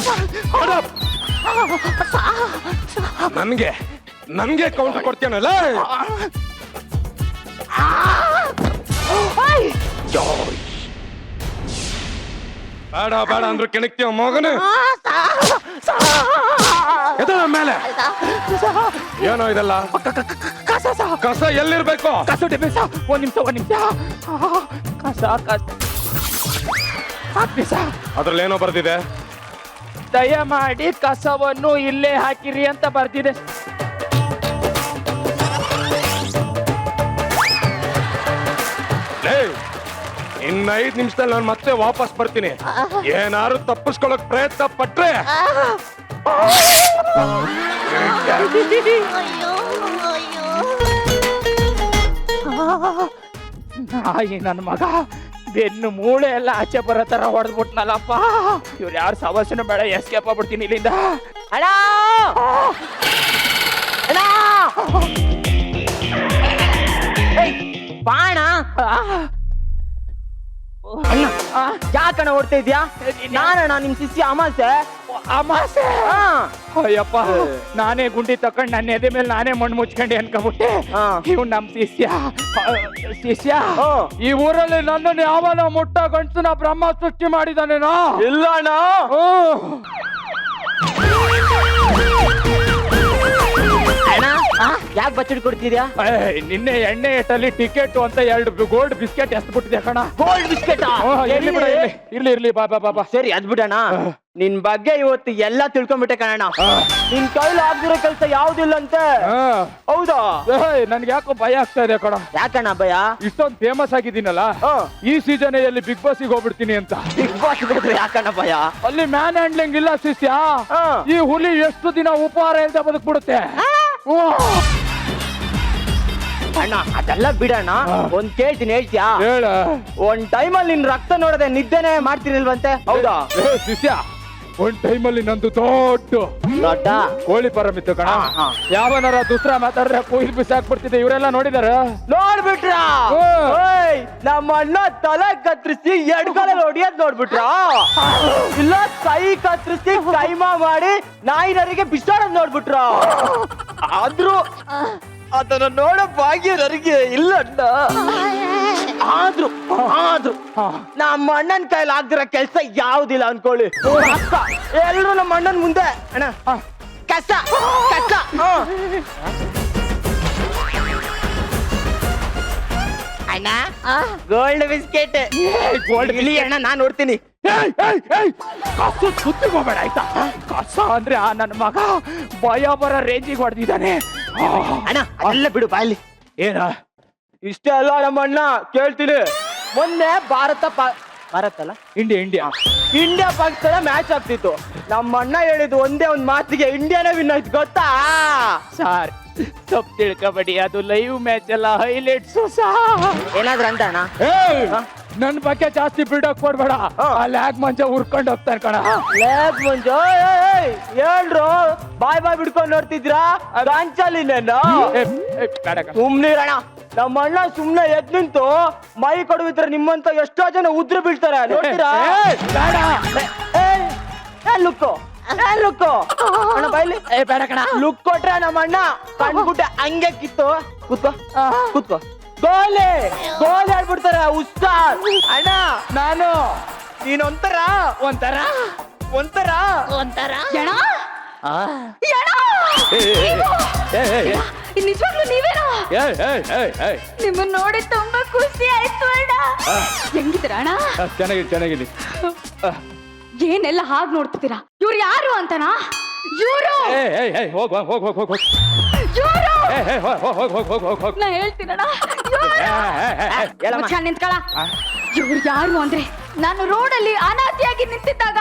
ನನ್ಗೆ ಕೌಂಟರ್ ಕೊಡ್ತೀನಲ್ಲ. ಬೇಡ ಅಂದ್ರು ಕೆಣಕ್ತೀವ ಮಗನೇ. ಮೇಲೆ ಏನೋ ಇದೆಲ್ಲ ಕಸ ಎಲ್ಲಿರ್ಬೇಕು? ಕಸ ಡೆಬೇಸ. ಒಂದ್ ನಿಮಿಷ. ಕಸ ಅದ್ರಲ್ಲಿ ಏನೋ ಬರ್ದಿದೆ. ದಯಮಾಡಿ ಕಸವನ್ನು ಇಲ್ಲೇ ಹಾಕಿರಿ ಅಂತ ಬರ್ದಿದೆ. ಇನ್ನ 5 ನಿಮಿಷದಲ್ಲಿ ನಾನು ಮತ್ತೆ ವಾಪಸ್ ಬರ್ತೀನಿ. ಏನಾರು ತಪ್ಪಿಸ್ಕೊಳಕ್ ಪ್ರಯತ್ನ ಪಟ್ರೆ ನಾಯಿ ನನ್ನ ಮಗ ಬೆನ್ನು ಮೂಳೆ ಎಲ್ಲ ಆಚೆ ಬರೋ ತರ ಹೊಡೆದ್ಬಿಟ್ನಲ್ಲಪ್ಪ. ಇವ್ರು ಯಾರು ಸಮಸ್ಯೆನೂ ಬೇಡ, ಎಸ್ಕೇಪ್ ಆಗ್ಬಿಡ್ತೀನಿ ಇಲ್ಲಿಂದ. ಅಣ್ಣ ಬಾಣ. ಯಾಕಣ್ಣ ಓಡ್ತಾ ಇದ್ಯಾ? ನಾನಣ್ಣ ನಿಮ್ ಶಿಷ್ಯ ಅಮಾಸೆ. ಅಯ್ಯಪ್ಪ, ನಾನೇ ಗುಂಡಿ ತಕೊಂಡ್ ನನ್ನ ಎದೆ ಮೇಲೆ ನಾನೇ ಮಣ್ಣು ಮುಚ್ಕೊಂಡೆ ಅನ್ಕೊಂಡ್ಬಿಟ್ಟೆ. ಇವ್ ನಮ್ ಶಿಷ್ಯ ಈ ಊರಲ್ಲಿ ನನ್ನನ್ನು ಯಾವನ ಮುಟ್ಟ ಗಂಟನ ಬ್ರಹ್ಮ ಸೃಷ್ಟಿ ಮಾಡಿದಾನೇನೋ? ಇಲ್ಲ ಅಣ್ಣ. ಯಾಕೆ ಬಚ್ಚಡಿ ಕೊಡ್ತಿದ್ಯಾ? ನಿನ್ನೆ ಎಣ್ಣೆ ಏಟಲ್ಲಿ ಟಿಕೆಟ್ ಅಂತ 2 ಗೋಲ್ಡ್ ಬಿಸ್ಕೆಟ್ ಎಸ್ಬಿಟ್ಟಿದ್ಯಾ ಕಣ. Gold biscuit? ಇರ್ಲಿ ಬಾ. ಸರಿ ಅದ್ಬಿಡಣ. ನಿನ್ ಬಗ್ಗೆ ಇವತ್ತು ಎಲ್ಲಾ ತಿಳ್ಕೊಂಡ್ಬಿಟ್ಟೆ ಕಣಣ್ಣ. ನಿನ್ ಕೈಲಿ ಆಗ್ದಿರೋ ಕೆಲಸ ಯಾವ್ದಿಲ್ಲಂತೆ. ಹೌದಾ? ನನ್ಗೆ ಯಾಕೋ ಭಯ ಆಗ್ತಾ ಇದೆ ಕಣ. ಯಾಕಣ್ಣ ಭಯ? ಇಷ್ಟೊಂದು ಫೇಮಸ್ ಆಗಿದ್ದೀನಲ್ಲ, ಈ ಸೀಸನ್ ಅಲ್ಲಿ ಬಿಗ್ ಬಾಸ್ ಹೋಗ್ಬಿಡ್ತೀನಿ ಅಂತ. ಬಿಗ್ ಬಾಸ್ ಹೋದ್ರೆ ಯಾಕಣ್ಣ ಭಯ? ಅಲ್ಲಿ ಮ್ಯಾನ್ ಹ್ಯಾಂಡ್ಲಿಂಗ್ ಇಲ್ಲ ಶಿಷ್ಯ. ಈ ಹುಲಿ ಎಷ್ಟು ದಿನ ಉಪಹಾರ ಇಲ್ಲದೆ ಬದುಕ್ಬಿಡುತ್ತೆ. ಅಣ್ಣ ಅದೆಲ್ಲ ಬಿಡಣ್ಣ. ಒಂದ್ ಕೇಳ್ತೀನಿ, ಹೇಳ್ತೀಯಾ? ಹೇಳ. ಒಂದ್ ಟೈಮಲ್ಲಿ ನಿನ್ ರಕ್ತ ನೋಡದೆ ನಿದ್ದೆನೆ ಮಾಡ್ತಿರ್ಲಿಲ್ವಂತೆ, ಹೌದಾ? ಶಿಷ್ಯ, ಒಂದ್ ಟೈಮಲ್ಲಿ ನಂದು ದೊಡ್ಡ ದೊಡ್ಡ ಕೋಳಿ ಪರಂ ಇತ್ತು ಕಣ ಯಾವನಾರ ದುಸ್ರ ಮಾತಾಡ್ರೆ ಕೊಯ್ಲು ಬಿಸಾಕ್ಬಿಡ್ತಿದ್ದೆ ಇವರೆಲ್ಲ ನೋಡಿದಾರ ನೋಡ್ಬಿಟ್ರ ನಮ್ಮ ಅಣ್ಣ ತಲೆ ಕತ್ರಿಸಿ ಎಡ್ಗಲೆ ಹೊಡಿಯೋದ್ ನೋಡ್ಬಿಟ್ರ ಇಲ್ಲ ಕೈ ಕತ್ರಿಸಿ ಕೈಮಾ ಮಾಡಿ ನಾಯಿನರಿಗೆ ಬಿಸಾಡೋದ್ ನೋಡ್ಬಿಟ್ರ ಆದ್ರೂ ಅದನ್ನ ನೋಡೋ ಭಾಗ್ಯ ನನಗೆ ಇಲ್ಲ ಅಣ್ಣ. ಆದ್ರೂ ನಮ್ಮ ಅಣ್ಣನ ಕೈಲಿ ಆಗ್ದಿರೋ ಕೆಲ್ಸ ಯಾವ್ದಿಲ್ಲ ಅನ್ಕೊಳ್ಳಿ. ಅಕ್ಕ ಎಲ್ರು ನಮ್ಮ ಅಣ್ಣನ ಮುಂದೆ ಅಣ್ಣ ಕಸ ಕಸ ಅಣ್ಣ ಗೋಲ್ಡ್ ಬಿಸ್ಕೆಟ್ ಗೋಲ್ಡ್ ಇಳಿ ಅಣ್ಣ ನಾನ್ ನೋಡ್ತೀನಿ. ಕಸ ಸುತ್ತಿಗೋಬೇಡ ಆಯ್ತಾ? ಕಸ ಅಂದ್ರೆ ಆ ನನ್ನ ಮಗ ಭಯ ಬರ ರೇಂಜಿಗೆ ಹೊಡೆದಿದ್ದಾನೆ. ಅಣ್ಣ ಅದೆಲ್ಲ ಬಿಡು ಬಾಯಲ್ಲಿ. ಏನ ಇಷ್ಟೇ ಅಲ್ಲ ನಮ್ಮ ಅಣ್ಣ ಕೇಳ್ತೀನಿ. ಮೊನ್ನೆ ಭಾರತ ಅಲ್ಲ ಇಂಡಿಯಾ ಪಾಕಿಸ್ತಾನ ಮ್ಯಾಚ್ ಆಗ್ತಿತ್ತು. ನಮ್ಮ ಅಣ್ಣ ಹೇಳಿದ್ದು ಒಂದೇ ಒಂದ್ ಮಾತಿಗೆ ಇಂಡಿಯಾನೇ ವಿನ್ ಆಯ್ತು ಗೊತ್ತಾ? ಸಾರ್ ತಪ್ಪು ತಿಳ್ಕೊಬೇಡಿ, ಅದು ಲೈವ್ ಮ್ಯಾಚ್ ಅಲ್ಲ, ಹೈಲೈಟ್ಸ್. ಏನಾದ್ರು ಅಂತ ಅಣ್ಣ? ನನ್ ಬಗ್ಗೆ ಜಾಸ್ತಿ ಬಿಲ್ಡಪ್ ಕೊಡ್ಬೇಡ, ಆ ಲ್ಯಾಗ್ ಮಂಜ ಉರ್ಕೊಂಡು ಹೋಗ್ತಾನೆ ಕಣ. ಲ್ಯಾಗ್ ಮಂಜ ಹೇಳ್ರು ಬಾಯ್ ಬಿಡ್ಕೊಂಡ್ ನೋಡ್ತಿದ್ರಾ ಗಾಂಚಲಿ ಸುಮ್ನಿರಣ. ನಮ್ಮ ಅಣ್ಣ ಸುಮ್ನೆ ಎದ್ ನಿಂತು ಮೈ ಕೊಡುವಿದ್ರೆ ನಿಮ್ಮಂತ ಎಷ್ಟೋ ಜನ ಉದ್ರ ಬೀಳ್ತಾರೆ ನೋಡ್ತೀರಾ? ಲುಕ್ಕು ಅಣ್ಣ ಬೈಲಿ ಬೇಡ ಕಣ. ಲುಕ್ ಕೊಟ್ರೆ ನಮ್ಮ ಅಣ್ಣ ಕಣ್ಬಿಟ್ಟೆ ಹಂಗೆ ಕಿತ್ತು ಕೂತ್ಕೋ ಗೋಲಿ ಹೇಳ್ಬಿಡ್ತಾರೆ ಉಸ್ತಾದ್. ಅಣ್ಣ ನಾನು ನೀನೊಂಥರ ನಿಜವಾಗ್ಲೂ ನೀವೇನೋ? ನಿಮ್ಮನ್ನ ನೋಡಿ ತುಂಬಾ ಖುಷಿ ಆಯ್ತು ಅಣ್ಣ. ಹೆಂಗಿದ್ದೀರಾ ಅಣ್ಣ? ಚೆನ್ನಾಗಿದೆ. ಏನೆಲ್ಲ ಹಾಗೆ ನೋಡ್ತಿದ್ದೀರಾ? ಇವ್ರು ಯಾರು ಅಂತನಾ? ಇವ್ರು ನಾ ಹೇಳ್ತೀನಣ್ಣ. ನಿಂತ್ಕಳ. ಇವ್ರು ಯಾರು ಅಂದ್ರೆ ನಾನು ರೋಡಲ್ಲಿ ಅನಾಥಿಯಾಗಿ ನಿಂತಿದ್ದಾಗ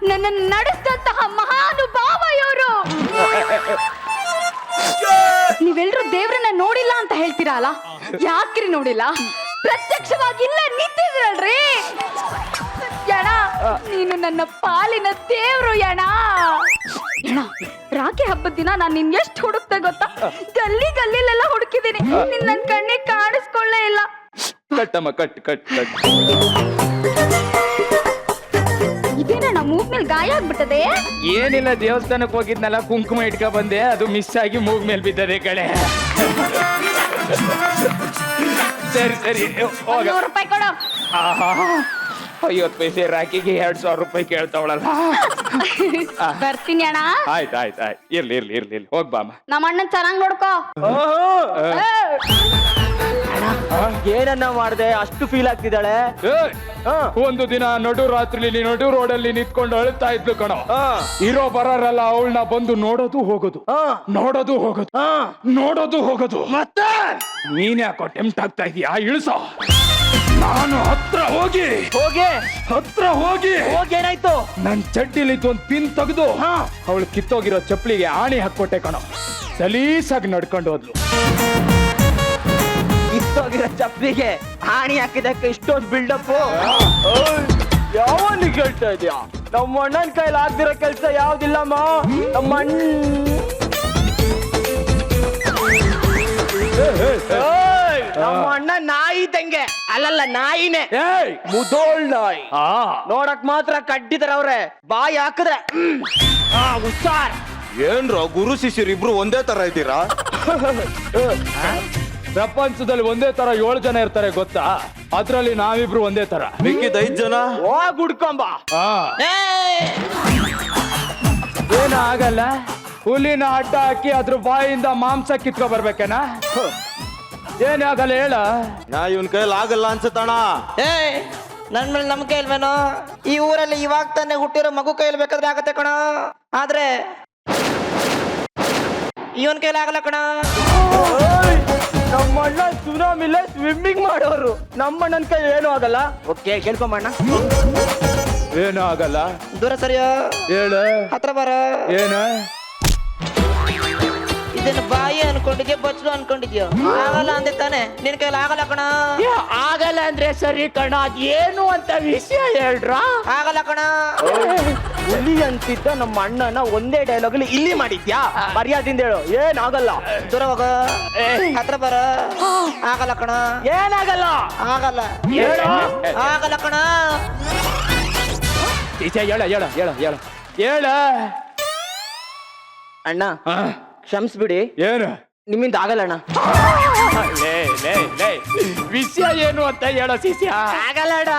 ನನ್ನ ನಡೆಸಿದಂತಹ ಮಹಾನುಭಾವ ಇವರು. ನೀವೆಲ್ರೂ ದೇವ್ರನ್ನ ನೋಡಿಲ್ಲ ಅಂತ ಹೇಳ್ತೀರಾ ಅಲ್ಲ? ಯಾಕ್ರಿ ನೋಡಿಲ್ಲ? ಪ್ರತ್ಯಕ್ಷವಾಗಿ ಇಲ್ಲ ನಿಂತಿದ್ರಲ್ರಿ. ಯಣ ನೀನು ನನ್ನ ಪಾಲಿನ ದೇವ್ರು ಯಣ. ರಾಖಿ ಹಬ್ಬದ ದಿನ ನಾನು ನಿನ್ ಎಷ್ಟು ಹುಡುಕ್ತೆ ಗೊತ್ತಾ? ಗಲ್ಲಿಲೆಲ್ಲ ಹುಡುಕಿದೀನಿ, ನಿನ್ ನನ್ ಕಣ್ಣಿಗೆ ಕಾಣಿಸ್ಕೊಳ್ಳೇ ಇಲ್ಲ. ಕಟ್ಟಮ್ಮ ಕಟ್ ಇದೇನ ಮೂಗ್ ಮೇಲೆ ಗಾಯ ಆಗ್ಬಿಟ್ಟದೆ? ಏನಿಲ್ಲ, ದೇವಸ್ಥಾನಕ್ಕೆ ಹೋಗಿದ್ನಲ್ಲ, ಕುಂಕುಮ ಇಟ್ಕ ಬಂದೆ, ಅದು ಮಿಸ್ ಆಗಿ ಮೂಗ್ ಮೇಲೆ ಬಿದ್ದದೆ ಕಡೆ. ಸರಿ ಹೋಗ. 100 ರೂಪಾಯಿ ಕೊಡು. 50 ಪೈಸೆ ರಾಖಿಗೆ 2000 ರೂಪಾಯಿ ಕೇಳ್ತಾವಳಲ್ಲ. ಬರ್ತೀನಿ ಅಣ್ಣ. ಆಯ್ತು ಇರ್ಲಿ ಹೋಗ್ಬಾಮ. ನಮ್ಮ ಅಣ್ಣನ್ ಚೆನ್ನಾಗ್ ನೋಡ್ಕೋ. ಏನನ್ನ ಮಾಡ್ದೆ ಅಷ್ಟು ಫೀಲ್ ಆಗ್ತಿದ್ದಾಳೆ? ಒಂದು ದಿನ ನಡು ರಾತ್ರಿಲಿ ನಡು ರೋಡಲ್ಲಿ ನಿಂತ್ಕೊಂಡು ಅಳ್ತಾ ಇದ್ಲು ಕಣೋ. ಇರೋ ಬರಲ್ಲ ಅವಳನ್ನ ಬಂದು ನೋಡೋದು ಹೋಗೋದು. ಮತ್ತೆ ನೀನ್ ಯಾಕೋ ಟೆಂಪ್ಟ್ ಆಗ್ತಾ ಇದೀಯಾ? ಇಳಿಸೋ. ನಾನು ಹತ್ರ ಹೋಗಿ ಏನಾಯ್ತು? ನನ್ ಚಡ್ಡಿಲಿ ಒಂದ್ ಪಿನ್ ತೆಗೆದು ಅವಳು ಕಿತ್ತೋಗಿರೋ ಚಪ್ಪಲಿಗೆ ಆಣಿ ಹಾಕೊಟ್ಟೆ ಕಣೋ. ಸಲೀಸಾಗಿ ನಡ್ಕೊಂಡು ಹೋದ್ಲು. ಕಿತ್ತೋಗಿರೋ ಚಪ್ಪಲಿಗೆ ಆಣಿ ಹಾಕಿದಕ್ಕೆ ಇಷ್ಟೊಂದು ಬಿಲ್ಡಪ್ ಯಾವನಿಗೆ ಹೇಳ್ತಾ ಇದೀಯಾ? ನಮ್ಮ ಅಣ್ಣನ ಕೈಲಿ ಆಗ್ದಿರೋ ಕೆಲ್ಸ ಯಾವ್ದಿಲ್ಲಮ್ಮ. ನಮ್ಮ ಅಣ್ಣ ನಾಯಿ ತಂಗೆ ಅಲ್ಲಲ್ಲ ನಾಯಿನೇ, ಮುದೋಳ್ ನಾಯಿ. ನೋಡಕ್ ಮಾತ್ರ ಕಡ್ಡಿದಾರ ಅವ್ರೆ, ಬಾಯಿ ಹಾಕಿದ್ರೆ ಹುಷಾರ್. ಏನ್ರೋ ಗುರು ಶಿಷ್ಯರು ಇಬ್ರು ಒಂದೇ ತರ ಇದ್ದೀರಾ? ಪ್ರಪಂಚದಲ್ಲಿ ಒಂದೇ ತರ 7 ಜನ ಇರ್ತಾರೆ ಗೊತ್ತಾ? ಅದ್ರಲ್ಲಿ ನಾವಿಬ್ರು ಒಂದೇ ತರ. ಮಿಕ್ಕಿದ 5 ಜನ ಹೋಗ್ ಹುಡ್ಕೊಂಬ. ಏನ ಆಗಲ್ಲ, ಹುಲಿನ ಅಡ್ಡ ಹಾಕಿ ಅದ್ರ ಬಾಯಿಂದ ಮಾಂಸ ಕಿತ್ಕೊ ಬರ್ಬೇಕೇನ? ಏನಾಗಲ್ಲ ಹೇಳ. ಇವನ್ ಕೈಲಿ ಆಗಲ್ಲ ಅನ್ಸತ್ತಣ. ನನ್ ಮೇಲೆ ನಂಬಿಕೆ ಇಲ್ವೇನೋ? ಈ ಊರಲ್ಲಿ ಇವಾಗ ತಾನೇ ಹುಟ್ಟಿರೋ ಮಗು ಕೈಲಿ ಬೇಕಾದ್ರೆ ಆಗತ್ತೆ ಕಣ, ಆದ್ರೆ ಇವನ್ ಕೈಲಿ ಆಗಲ್ಲ ಕಣ. ನಮ್ಮಣ್ಣ ಸುನಾಮಿಲ್ಲ ಸ್ವಿಮ್ಮಿಂಗ್ ಮಾಡೋರು, ನಮ್ಮಣ್ಣನ ಕೈ ಏನೂ ಆಗಲ್ಲ. ಓಕೆ ಕೇಳ್ಕೊಂಬಣ್ಣ. ಏನೂ ಆಗಲ್ಲ. ದೂರ ಸರಿಯೋ ಹೇಳ. ಹತ್ರ ಬರ. ಏನ ಇದನ್ನ ಬಾಯಿ ಅನ್ಕೊಂಡಿದ್ಯಾ ಬಚ್ಚಲು ಅನ್ಕೊಂಡಿದ್ಯೋ? ಆಗಲ್ಲ ಅಂದೆ ತಾನೆ, ನಿನ್ ಕೈಲಿ ಆಗಲ್ಲ ಕಣ. ಆಗಲ್ಲ ಅಂದ್ರೆ ಸರಿ ಕಣ, ಅದೇನು ಅಂತ ವಿಷಯ ಹೇಳ್ರ. ಆಗಲ್ಲ ಕಣ. ಹುಲಿ ಅಂತಿದ್ದ ನಮ್ಮ ಅಣ್ಣನ ಒಂದೇ ಡೈಲಾಗ್ ಅಲ್ಲಿ ಇಲ್ಲಿ ಮಾಡಿದ್ಯಾ? ಮರ್ಯಾದಿಂದ ಹೇಳು, ಏನಾಗಲ್ಲ. ದೂರ ಹೋಗ, ಹತ್ರ ಬರ. ಆಗಲ್ಲ ಕಣ. ಏನಾಗಲ್ಲ? ಆಗಲ್ಲ. ಹೇಳು, ಆಗಲ್ಲ ಕಣ. ಹೇಳ ಹೇಳ ಹೇಳ ಹೇಳ ಹೇಳ. ಅಣ್ಣ ಕ್ಷಮಿಸ್ಬಿಡಿ, ಏನು ನಿಮ್ಮಿಂದ ಆಗಲ್ಲ ಅಣ್ಣ. ಲೇ ಲೇ ಲೇ ವಿಷಯ ಏನು ಅಂತ ಹೇಳೋ ಶಿಷ್ಯ. ಆಗಲ್ಲ ಅಣ್ಣ.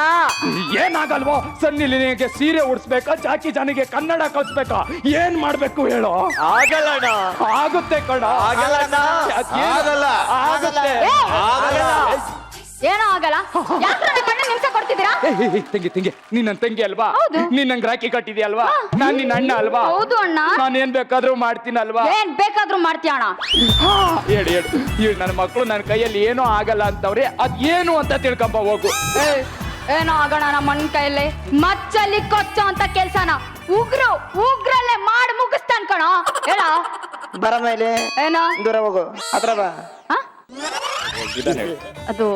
ಏನಾಗಲ್ವೋ? ಸನ್ನಿ ಲಿಯೋನಿಗೆ ಸೀರೆ ಉಡ್ಸ್ಬೇಕಾ, ಜಾಕಿ ಜಾನಿಗೆ ಕನ್ನಡ ಕಲ್ಸ್ಬೇಕಾ, ಏನ್ ಮಾಡ್ಬೇಕು ಹೇಳೋ? ಆಗಲ್ಲ ಅಣ್ಣ. ಆಗುತ್ತೆ ಕಣ. ಆಗಲ್ಲ ಅಣ್ಣ. ಆಗಲ್ಲ. ಆಗುತ್ತೆ. ಏನೋ ಆಗಲ್ಲ. ಯಾಕೆ ನಿಮ್ಮ ಅಣ್ಣ ಹಿಂಸೆ ಕೊಡ್ತಿದ್ದೀರಾ? ತಂಗಿ ತಂಗಿ, ನೀನ್ ನನ್ ತಂಗಿ ಅಲ್ವಾ? ನೀನ್ ನಂಗೆ ರಾಖಿ ಕಟ್ಟಿದ್ಯಾ ಅಲ್ವಾ? ನಾನ್ ನಿನ್ನ ಅಣ್ಣ ಅಲ್ವಾ? ಹೌದು ಅಣ್ಣ. ನಾನು ಏನ್ ಬೇಕಾದ್ರೂ ಮಾಡ್ತೀನಲ್ವಾ? ಏನ್ ಬೇಕಾದ್ರೂ ಮಾಡ್ತೀಯ ಅಣ್ಣ. ಹೇಳಿ ಹೇಳಿ, ಇವ್ ನನ್ನ ಮಕ್ಕಳು ನನ್ನ ಕೈಯಲ್ಲಿ ಏನೂ ಆಗಲ್ಲ ಅಂತವ್ರೆ, ಅದ್ ಏನು ಅಂತ ತಿಳ್ಕೊಂಬ ಹೋಗು. ಏನೋ ಆಗೋಣ ನಮ್ಮ ಅಣ್ಣ ಕೈಯಲ್ಲಿ ಮಚ್ಚಲ್ಲಿ ಕೊಚ್ಚೋ ಅಂತ ಕೆಲ್ಸನ ಉಗ್ರಲ್ಲೇ ಮಾಡಿ ಮುಗಿಸ್ತಾನ್ ಕಣ. ಹೇಳ ಬರ ಮೇಲೆ. ಏನೋ ದೂರ ಹೋಗು, ಹತ್ರ ಬಾ. ಅದು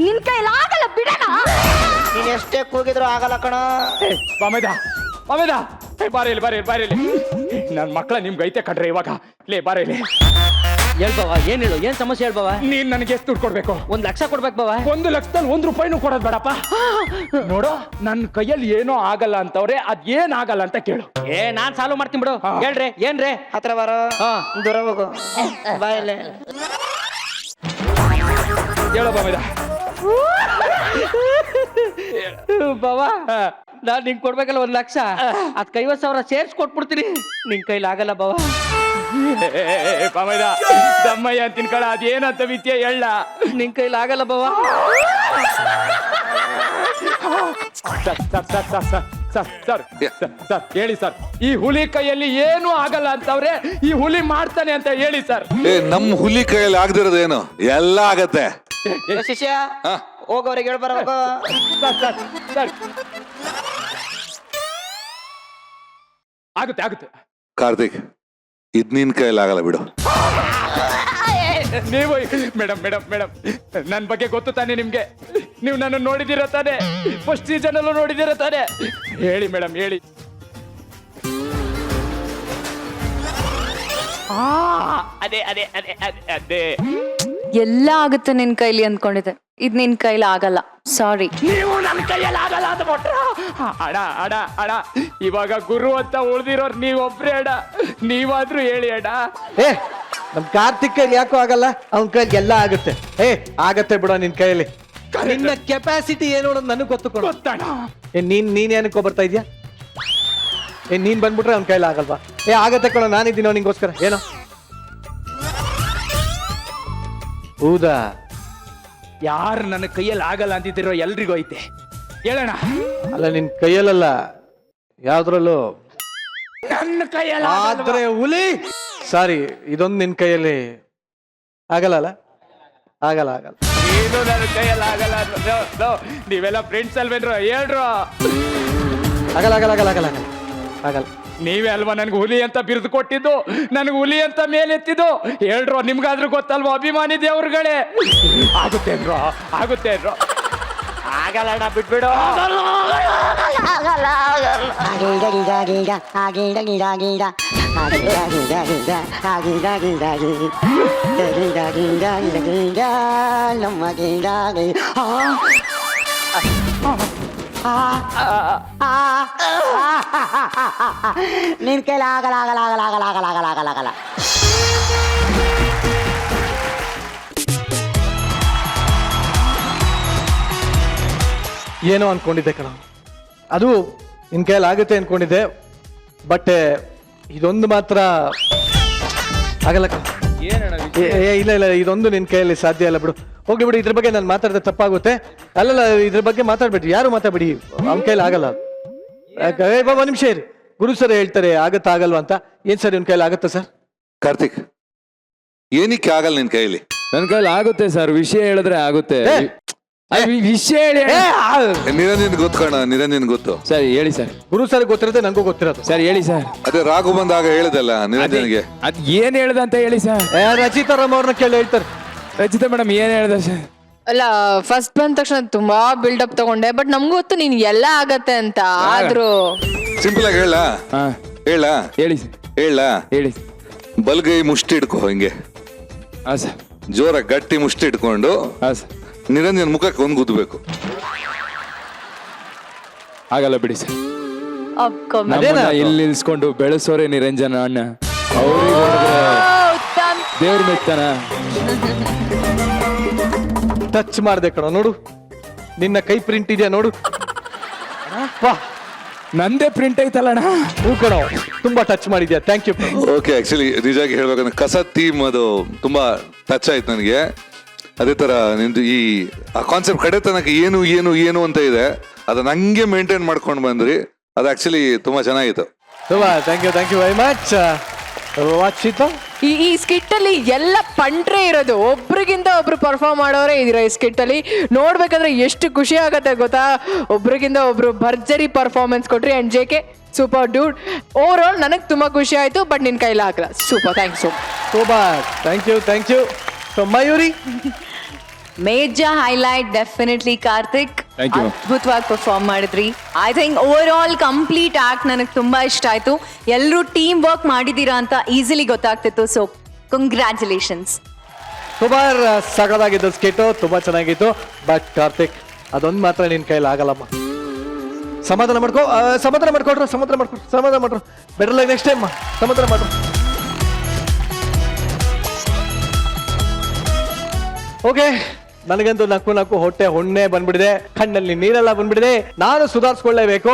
ನಿನ್ ಕೈಲಿ ಆಗಲ್ಲ ಬಿಡಣ. ನೀನ್ ಎಷ್ಟೇ ಕೂಗಿದ್ರು ಆಗಲ್ಲ ಕಣ. ಬಾಮೇದ ಬಾಮೇದ, ಬಾರಿ ಇಲ್ಲಿ ಬಾರಿ ಇಲ್ಲಿ ಬಾರಿ ಇಲ್ಲಿ. ನನ್ ಮಕ್ಕಳ ನಿಮ್ಗೆ ಐತೆ ಕಣ್ರೆ ಇವಾಗ. ಲೇ ಬಾರಿ ಇಲ್ಲಿ. ಹೇಳ್ಬವ, ಏನ್ ಹೇಳು, ಏನ್ ಸಮಸ್ಯೆ ಹೇಳ್ಬವ? ನೀನ್ ನನಗೆ ಎಷ್ಟು ದುಡ್ಡು ಕೊಡ್ಬೇಕು? 1 ಲಕ್ಷ ಕೊಡ್ಬೇಕು ಬವ. 1 ಲಕ್ಷದಲ್ಲಿ 1 ರೂಪಾಯಿನೂ ಕೊಡೋದ್ ಬೇಡಪ್ಪ. ನೋಡು, ನನ್ ಕೈಯಲ್ಲಿ ಏನೋ ಆಗಲ್ಲ ಅಂತವ್ರೆ, ಅದ್ ಏನ್ ಆಗಲ್ಲ ಅಂತ ಕೇಳು. ನಾನ್ ಸಾಲ್ವ್ ಮಾಡ್ತೀನಿ ಬಿಡು. ಹೇಳ್ರಿ ಏನ್ರಿ? ಹತ್ರ ಬರ. ದೂರ ಹೋಗು, ಬಾಯಲ್ಲಿ. ಹೇಳೋ ಬಾಮೇದ. ಬಾವ, ನಾನ್ ನಿಂಗ್ ಕೊಡ್ಬೇಕಲ್ಲ 1 ಲಕ್ಷ, ಅದ್ 50,000 ಸೇರ್ಸ್ ಕೊಟ್ಬಿಡ್ತೀನಿ. ನಿನ್ ಕೈಲಿ ಆಗಲ್ಲ ಬಾವ. ಬಾಮೇದ, ದಮ್ಮಯ್ಯ ಅಂತಿನ ಕಳ, ಅದೇನಂತ ವಿದ್ಯೆ ಹೇಳ. ನಿನ್ ಕೈಲಿ ಆಗಲ್ಲ ಬಾವ. ಸರ್ ಹೇಳಿ ಸರ್, ಈ ಹುಲಿ ಕೈಯಲ್ಲಿ ಏನೂ ಆಗಲ್ಲ ಅಂತವ್ರೆ, ಈ ಹುಲಿ ಮಾಡ್ತಾನೆ ಅಂತ ಹೇಳಿ ಸರ್. ನಮ್ ಹುಲಿ ಕೈಯಲ್ಲಿ ಆಗದಿರೋದು ಏನು? ಎಲ್ಲ ಆಗತ್ತೆ. ಶಿಷ್ಯ ಹೋಗೋರಿಗೆ ಹೇಳ್ಬಾರ. ಹೋಗೋ ಸರ್ ಆಗುತ್ತೆ ಆಗುತ್ತೆ. ಕಾರ್ತಿಕ್, ಇದ್ ನಿನ್ ಕೈಯಲ್ಲಿ ಆಗಲ್ಲ ಬಿಡು. ನೀವು ಮೇಡಮ್ ಮೇಡಮ್ ಮೇಡಮ್, ನನ್ ಬಗ್ಗೆ ಗೊತ್ತು ತಾನೆ ನಿಮ್ಗೆ? ನೀವು ನನ್ನ ನೋಡಿದಿರ ತಾನೆ? ಫಸ್ಟ್ ಸೀಸನ್ ಅಲ್ಲೂ ನೋಡಿದಿರ ತಾನೆ? ಹೇಳಿ ಮೇಡಮ್ ಹೇಳಿ. ಅದೇ ಅದೇ ಅದೇ ಅದೇ ಅದೇ ಎಲ್ಲ ಆಗುತ್ತೆ ನಿನ್ ಕೈಲಿ ಅಂದ್ಕೊಂಡಿದ್ದೆ, ಇದ್ ನಿನ್ ಕೈಲಿ ಆಗಲ್ಲ. ಸಾರಿ. ನೀವು ನನ್ನ ಕೈಯಲ್ಲಿ ಆಗಲ್ಲ ಅಂತ ಕೊಟ್ರ? ಅಡ ಅಡ ಅಡ, ಇವಾಗ ಗುರು ಅಂತ ಉಳ್ದಿರೋರ್ ನೀವೊಬ್ರೇ ಅಡ. ನೀವಾದ್ರೂ ಹೇಳಿ ಅಡ. ನಮ್ ಕಾರ್ತಿಕ್ ಕೈಲಿ ಯಾಕೋ ಆಗಲ್ಲ, ಅವನ್ ಕೈಲಿ ಎಲ್ಲ ಆಗುತ್ತೆ. ಆಗತ್ತೆ ಬಿಡೋ ನಿನ್ ಕೈಯಲ್ಲಿ. ನಿನ್ನ ಕೆಪಾಸಿಟಿ ಏನು ಅನ್ನೋದು ನನಗೆ ಗೊತ್ತು ಕೊಡು. ಗೊತ್ತಣ. ನೀನ್ ಏನಕ್ಕೋ ಬರ್ತಾ ಇದ್ಯಾ? ನೀನ್ ಬಂದ್ಬಿಟ್ರೆ ಅವ್ನ ಕೈಲಿ ಆಗಲ್ವಾ? ಆಗತ್ತೆ ಕೊಡೋ, ನಾನಿದ್ದೀನೋ ನಿಂಗೋಸ್ಕರ. ಏನೋ ಹೌದಾ? ಯಾರು ನನ್ನ ಕೈಯಲ್ಲಿ ಆಗಲ್ಲ ಅಂತಿದ್ದೀರೋ ಎಲ್ರಿಗೂ ಐತೆ, ಹೇಳೋಣ. ಅಲ್ಲ, ನಿನ್ ಕೈಯಲ್ಲ, ಯಾವ್ದ್ರಲ್ಲೂ. ನನ್ನ ಕೈಯಲ್ಲಿ ಆದ್ರೆ ಹುಲಿ, ಸಾರಿ, ಇದೊಂದು ನಿನ್ ಕೈಯಲ್ಲಿ ಆಗಲ್ಲ ಅಲ್ಲ? ಆಗಲ್ಲ ಆಗಲ್ಲ. ನೀನು ನನ್ನ ಕೈಯಲ್ಲಿ ಆಗಲ್ಲ. ನೀವೆಲ್ಲ ಫ್ರೆಂಡ್ಸ್ ಅಲ್ವೇನ್ರು? ಹೇಳ್ರು. ಆಗಲ್ಲ ಆಗಲ್ಲ ಆಗಲ್ಲ ಆಗಲ್ಲ ಆಗಲ್ಲ. ನೀವೇ ಅಲ್ವಾ ನನ್ಗೆ ಹುಲಿ ಅಂತ ಬಿರುದು ಕೊಟ್ಟಿದ್ದು, ನನ್ಗೆ ಹುಲಿ ಅಂತ ಮೇಲೆತ್ತಿದ್ದು? ಹೇಳ್ರು, ನಿಮ್ಗಾದ್ರೂ ಗೊತ್ತಲ್ವಾ ಅಭಿಮಾನಿ ದೇವ್ರುಗಳೇ? ಆಗುತ್ತೆ ಅನ್ರೋ, ಆಗುತ್ತೆ ಅನ್ರೋ. ಆಗಲ್ಲ ಅಣ್ಣ, ಬಿಟ್ಬಿಡು. ನಿನ್ ಕೈಲಿ ಆಗಲ್ಲ ಆಗಲ್ಲ ಆಗಲ್ಲ ಆಗಲ್ಲ ಆಗಲ್ಲ ಆಗಲ್ಲ ಆಗಲ್ಲ ಆಗಲ್ಲ. ಏನೋ ಅನ್ಕೊಂಡಿದ್ದೆ ಕಣ, ಅದು ನಿನ್ ಕೈಯಲ್ಲಿ ಆಗುತ್ತೆ ಅನ್ಕೊಂಡಿದ್ದೆ. ಬಟ್ ಇದೊಂದು ಮಾತ್ರ ಆಗಲ್ಲ ಕಣ. ಇಲ್ಲ ಇಲ್ಲ, ಇದೊಂದು ನಿನ್ ಕೈಯಲ್ಲಿ ಸಾಧ್ಯ ಇಲ್ಲ ಬಿಡು. ಹೋಗ್ಲಿ ಬಿಡಿ, ಇದ್ರ ಬಗ್ಗೆ ನಾನು ಮಾತಾಡಿದ್ರೆ ತಪ್ಪಾಗುತ್ತೆ. ಅಲ್ಲಲ್ಲ, ಇದ್ರ ಬಗ್ಗೆ ಮಾತಾಡ್ಬೇಡಿ, ಯಾರು ಮಾತಾಡ್ಬೇಡಿ. ಅವ್ನ ಕೈಯಲ್ಲಿ ಆಗಲ್ಲ. ಒಂದ್ ನಿಮಿಷ ಇರಿ, ಗುರು ಸರ್ ಹೇಳ್ತಾರೆ ಆಗತ್ತಾ ಆಗಲ್ವಾ ಅಂತ. ಏನ್ ಸರ್, ಇವ್ನ ಕೈಯಲ್ಲಿ ಆಗತ್ತಾ ಸರ್? ಕಾರ್ತಿಕ್, ಏನಕ್ಕೆ ಆಗಲ್ಲ ನಿನ್ ಕೈಯಲ್ಲಿ? ನನ್ನ ಕೈಲಿ ಆಗುತ್ತೆ ಸರ್, ವಿಷಯ ಹೇಳಿದ್ರೆ ಆಗುತ್ತೆ. ವಿಷಯ ಹೇಳಿ. ನಿರಂಜನ್ ಗೊತ್ಕೋಣ, ನಿರಂಜನ್ ಗೊತ್ತು. ಸರಿ ಹೇಳಿ ಸರ್. ಗುರು ಸರ್ ಗೊತ್ತಿರುತ್ತೆ, ನನಗೂ ಗೊತ್ತಿರೋದು. ಸರ್ ಹೇಳಿ ಸರ್. ಅದೇ ರಾಘು ಬಂದಾಗ ಹೇಳಿದಲ್ಲ ನಿರಂಜನ್ಗೆ. ಅದ್ ಏನ್ ಹೇಳ್ದ ಅಂತ ಹೇಳಿ ಸರ್. ರಚಿತಾ ರಾಮ್ ಅವ್ರನ್ನ ಕೇಳಿ ಹೇಳ್ತಾರೆ. ರಚಿತಾ ಮೇಡಮ್ ಏನ್ ಹೇಳ್ದ ಸರ್? ಅಲ್ಲ, ಫಸ್ಟ್ ಬಂದ ತಕ್ಷಣ ತುಂಬಾ ಬಿಲ್ಡಪ್ ತಗೊಂಡೆ, ಬಟ್ ನಮ್ಗೂ ಗೊತ್ತು ನೀನ್ ಎಲ್ಲ ಆಗತ್ತೆ ಅಂತ. ಆದ್ರೂ ಸಿಂಪಲ್ ಆಗಿ ಹೇಳ ಹಾ ಹೇಳ ಹೇಳಿ ಹೇಳ ಹೇಳಿ ಬಲ್ಗೈ ಮುಷ್ಟಿ ಇಡ್ಕೊ ಹಿಂಗೆ ಹಾ ಸರ್ ಜೋರ ಗಟ್ಟಿ ಮುಷ್ಟಿ ಇಟ್ಕೊಂಡು ಹಾ ಸರ್ ನಿರಂಜನ್ ಮುಖಕ್ಕೆ ಒಂದು ಗುದ್ದಬೇಕು. ಆಗಲ್ಲ ಬಿಡಿ ಸರ್. ಅಪ್ಕೊಂಬ. ನಮ್ಮನ್ನ ಇಲ್ಲಿ ನಿಲ್ಸ್ಕೊಂಡು ಬೆಳೆಸೋರೆ ನಿರಂಜನ ಅಣ್ಣ. ಅವ್ರಿಗೆ ಹೊಡೆದ್ರೆ ದೇವ್ರ ಮೆತ್ತಾನ. ಟಚ್ ಮಾಡ್ದೆ ಕಣೋ, ನೋಡು ನಿನ್ನ ಕೈ ಪ್ರಿಂಟ್ ಇದೆಯಾ ನೋಡು. ವಾ ನಂದೇ ಪ್ರಿಂಟ್ ಐತಲ್ಲಣ್ಣ. ಹೂ ಕಣೋ, ತುಂಬಾ ಟಚ್ ಮಾಡಿದ್ಯಾ, ಥ್ಯಾಂಕ್ ಯು. ಓಕೆ, ಆಕ್ಚುಲಿ ನಿಜಾಗಿ ಹೇಳ್ಬೇಕಂದ್ರೆ ಕಸ ಥೀಮ್ ಅದು ತುಂಬಾ ಟಚ್ ಆಯ್ತು ನನಗೆ. ಅದೇ ತರ ನಿಂದು ಈ ಆ ಕಾನ್ಸೆಪ್ಟ್ ಕಡೆ ತನಕ ಏನು ಏನು ಏನು ಅಂತ ಇದೆ, ಅದನ್ನ ಹಂಗೆ ಮೇಂಟೈನ್ ಮಾಡ್ಕೊಂಡು ಬಂದ್ರಿ. ಅದು ಆಕ್ಚುಲಿ ತುಂಬಾ ಚೆನ್ನಾಗಿತ್ತು. ತುಂಬಾ ಥ್ಯಾಂಕ್ ಯು ವೆರಿ ಮಚ್. ವಾಚಿತ ಈ ಸ್ಕಿಟ್ ಅಲ್ಲಿ ಎಲ್ಲ ಪಂಟ್ರೆ ಇರೋದು, ಒಬ್ರಿಗಿಂತ ಒಬ್ರು ಪರ್ಫಾರ್ಮ್ ಮಾಡೋರೇ ಇದೀರ ಈ ಸ್ಕಿಟ್ ಅಲ್ಲಿ. ನೋಡ್ಬೇಕಾದ್ರೆ ಎಷ್ಟು ಖುಷಿ ಆಗತ್ತೆ ಗೊತ್ತಾ, ಒಬ್ರಿಗಿಂತ ಒಬ್ರು ಭರ್ಜರಿ ಪರ್ಫಾರ್ಮೆನ್ಸ್ ಕೊಟ್ರಿ. And JK super dude. Overall ನನಗೆ ತುಂಬಾ ಖುಷಿ ಆಯ್ತು, ಬಟ್ ನಿನ್ ಕೈಲ ಹಾಕಲ್ಲ. Super, thanks super, thank you. So Mayuri, major highlight definitely Karthik. Thank you. ಅದ್ಭುತವಾಗಿ ಪರ್ಫಾರ್ಮ್ ಮಾಡಿದ್ರಿ. I think overall complete act ನನಗೆ ತುಂಬಾ ಇಷ್ಟ ಆಯ್ತು. ಎಲ್ಲರೂ ಟೀಮ್ ವರ್ಕ್ ಮಾಡಿದೀರಾ ಅಂತ ಈಸಿಲಿ ಗೊತ್ತಾಗ್ತಿತ್ತು. So congratulations. ಸೂಪರ್, ಸಗದಾಗಿದ್ದು ಸ್ಕಿಟ್, ತುಂಬಾ ಚೆನ್ನಾಗಿತ್ತು. ಬಟ್ ಕಾರ್ತಿಕ್, ಅದೊಂದು ಮಾತ್ರ ನಿನ್ ಕೈಲಿ ಆಗಲ್ಲಮ್ಮ. ಸಮಾಧಾನ ಮಾಡ್ಕೊಡ್ರು. ಬೆಟರ್ ಲೈಕ್ ನೆಕ್ಸ್ಟ್ ಟೈಮ್ ಸಮಾಧಾನ ಮಾಡ್ರು. ಓಕೆ, ನನಗಂತೂ ನಕ್ಕು ಹೊಟ್ಟೆ ಹೊಣ್ಣೆ ಬಂದ್ಬಿಡಿದೆ, ಕಣ್ಣಲ್ಲಿ ನೀರೆಲ್ಲ ಬಂದ್ಬಿಡಿದೆ. ನಾನು ಸುಧಾರಿಸ್ಕೊಳ್ಳೇಬೇಕು.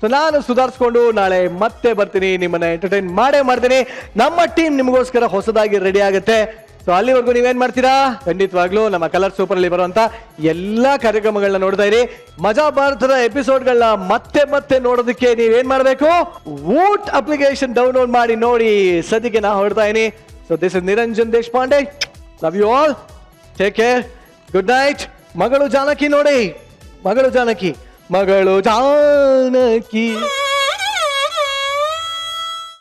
ಸೊ ನಾನು ಸುಧಾರಿಸ್ಕೊಂಡು ನಾಳೆ ಮತ್ತೆ ಬರ್ತೀನಿ, ನಿಮ್ಮನ್ನ ಎಂಟರ್ಟೈನ್ ಮಾಡ್ತೀನಿ. ನಮ್ಮ ಟೀಮ್ ನಿಮಗೋಸ್ಕರ ಹೊಸದಾಗಿ ರೆಡಿ ಆಗುತ್ತೆ. ಸೊ ಅಲ್ಲಿವರೆಗೂ ನೀವೇನ್ ಮಾಡ್ತೀರಾ? ಖಂಡಿತವಾಗ್ಲೂ ನಮ್ಮ ಕಲರ್ ಸೂಪರ್ ಅಲ್ಲಿ ಬರುವಂತ ಎಲ್ಲಾ ಕಾರ್ಯಕ್ರಮಗಳನ್ನ ನೋಡ್ತಾ ಇರಿ. ಮಜಾ ಭಾರತದ ಎಪಿಸೋಡ್ಗಳನ್ನ ಮತ್ತೆ ನೋಡೋದಕ್ಕೆ ನೀವೇನ್ ಮಾಡ್ಬೇಕು? ವೂಟ್ ಅಪ್ಲಿಕೇಶನ್ ಡೌನ್ಲೋಡ್ ಮಾಡಿ ನೋಡಿ. ಸದ್ಯಕ್ಕೆ ನಾ ಹೊರಡ್ತಾ ಇದೀನಿ. So this is Niranjan Deshpande. Love you all, take care, good night. ಮಗಳು ಜಾನಕಿ ನೋಡಿ, ಮಗಳು ಜಾನಕಿ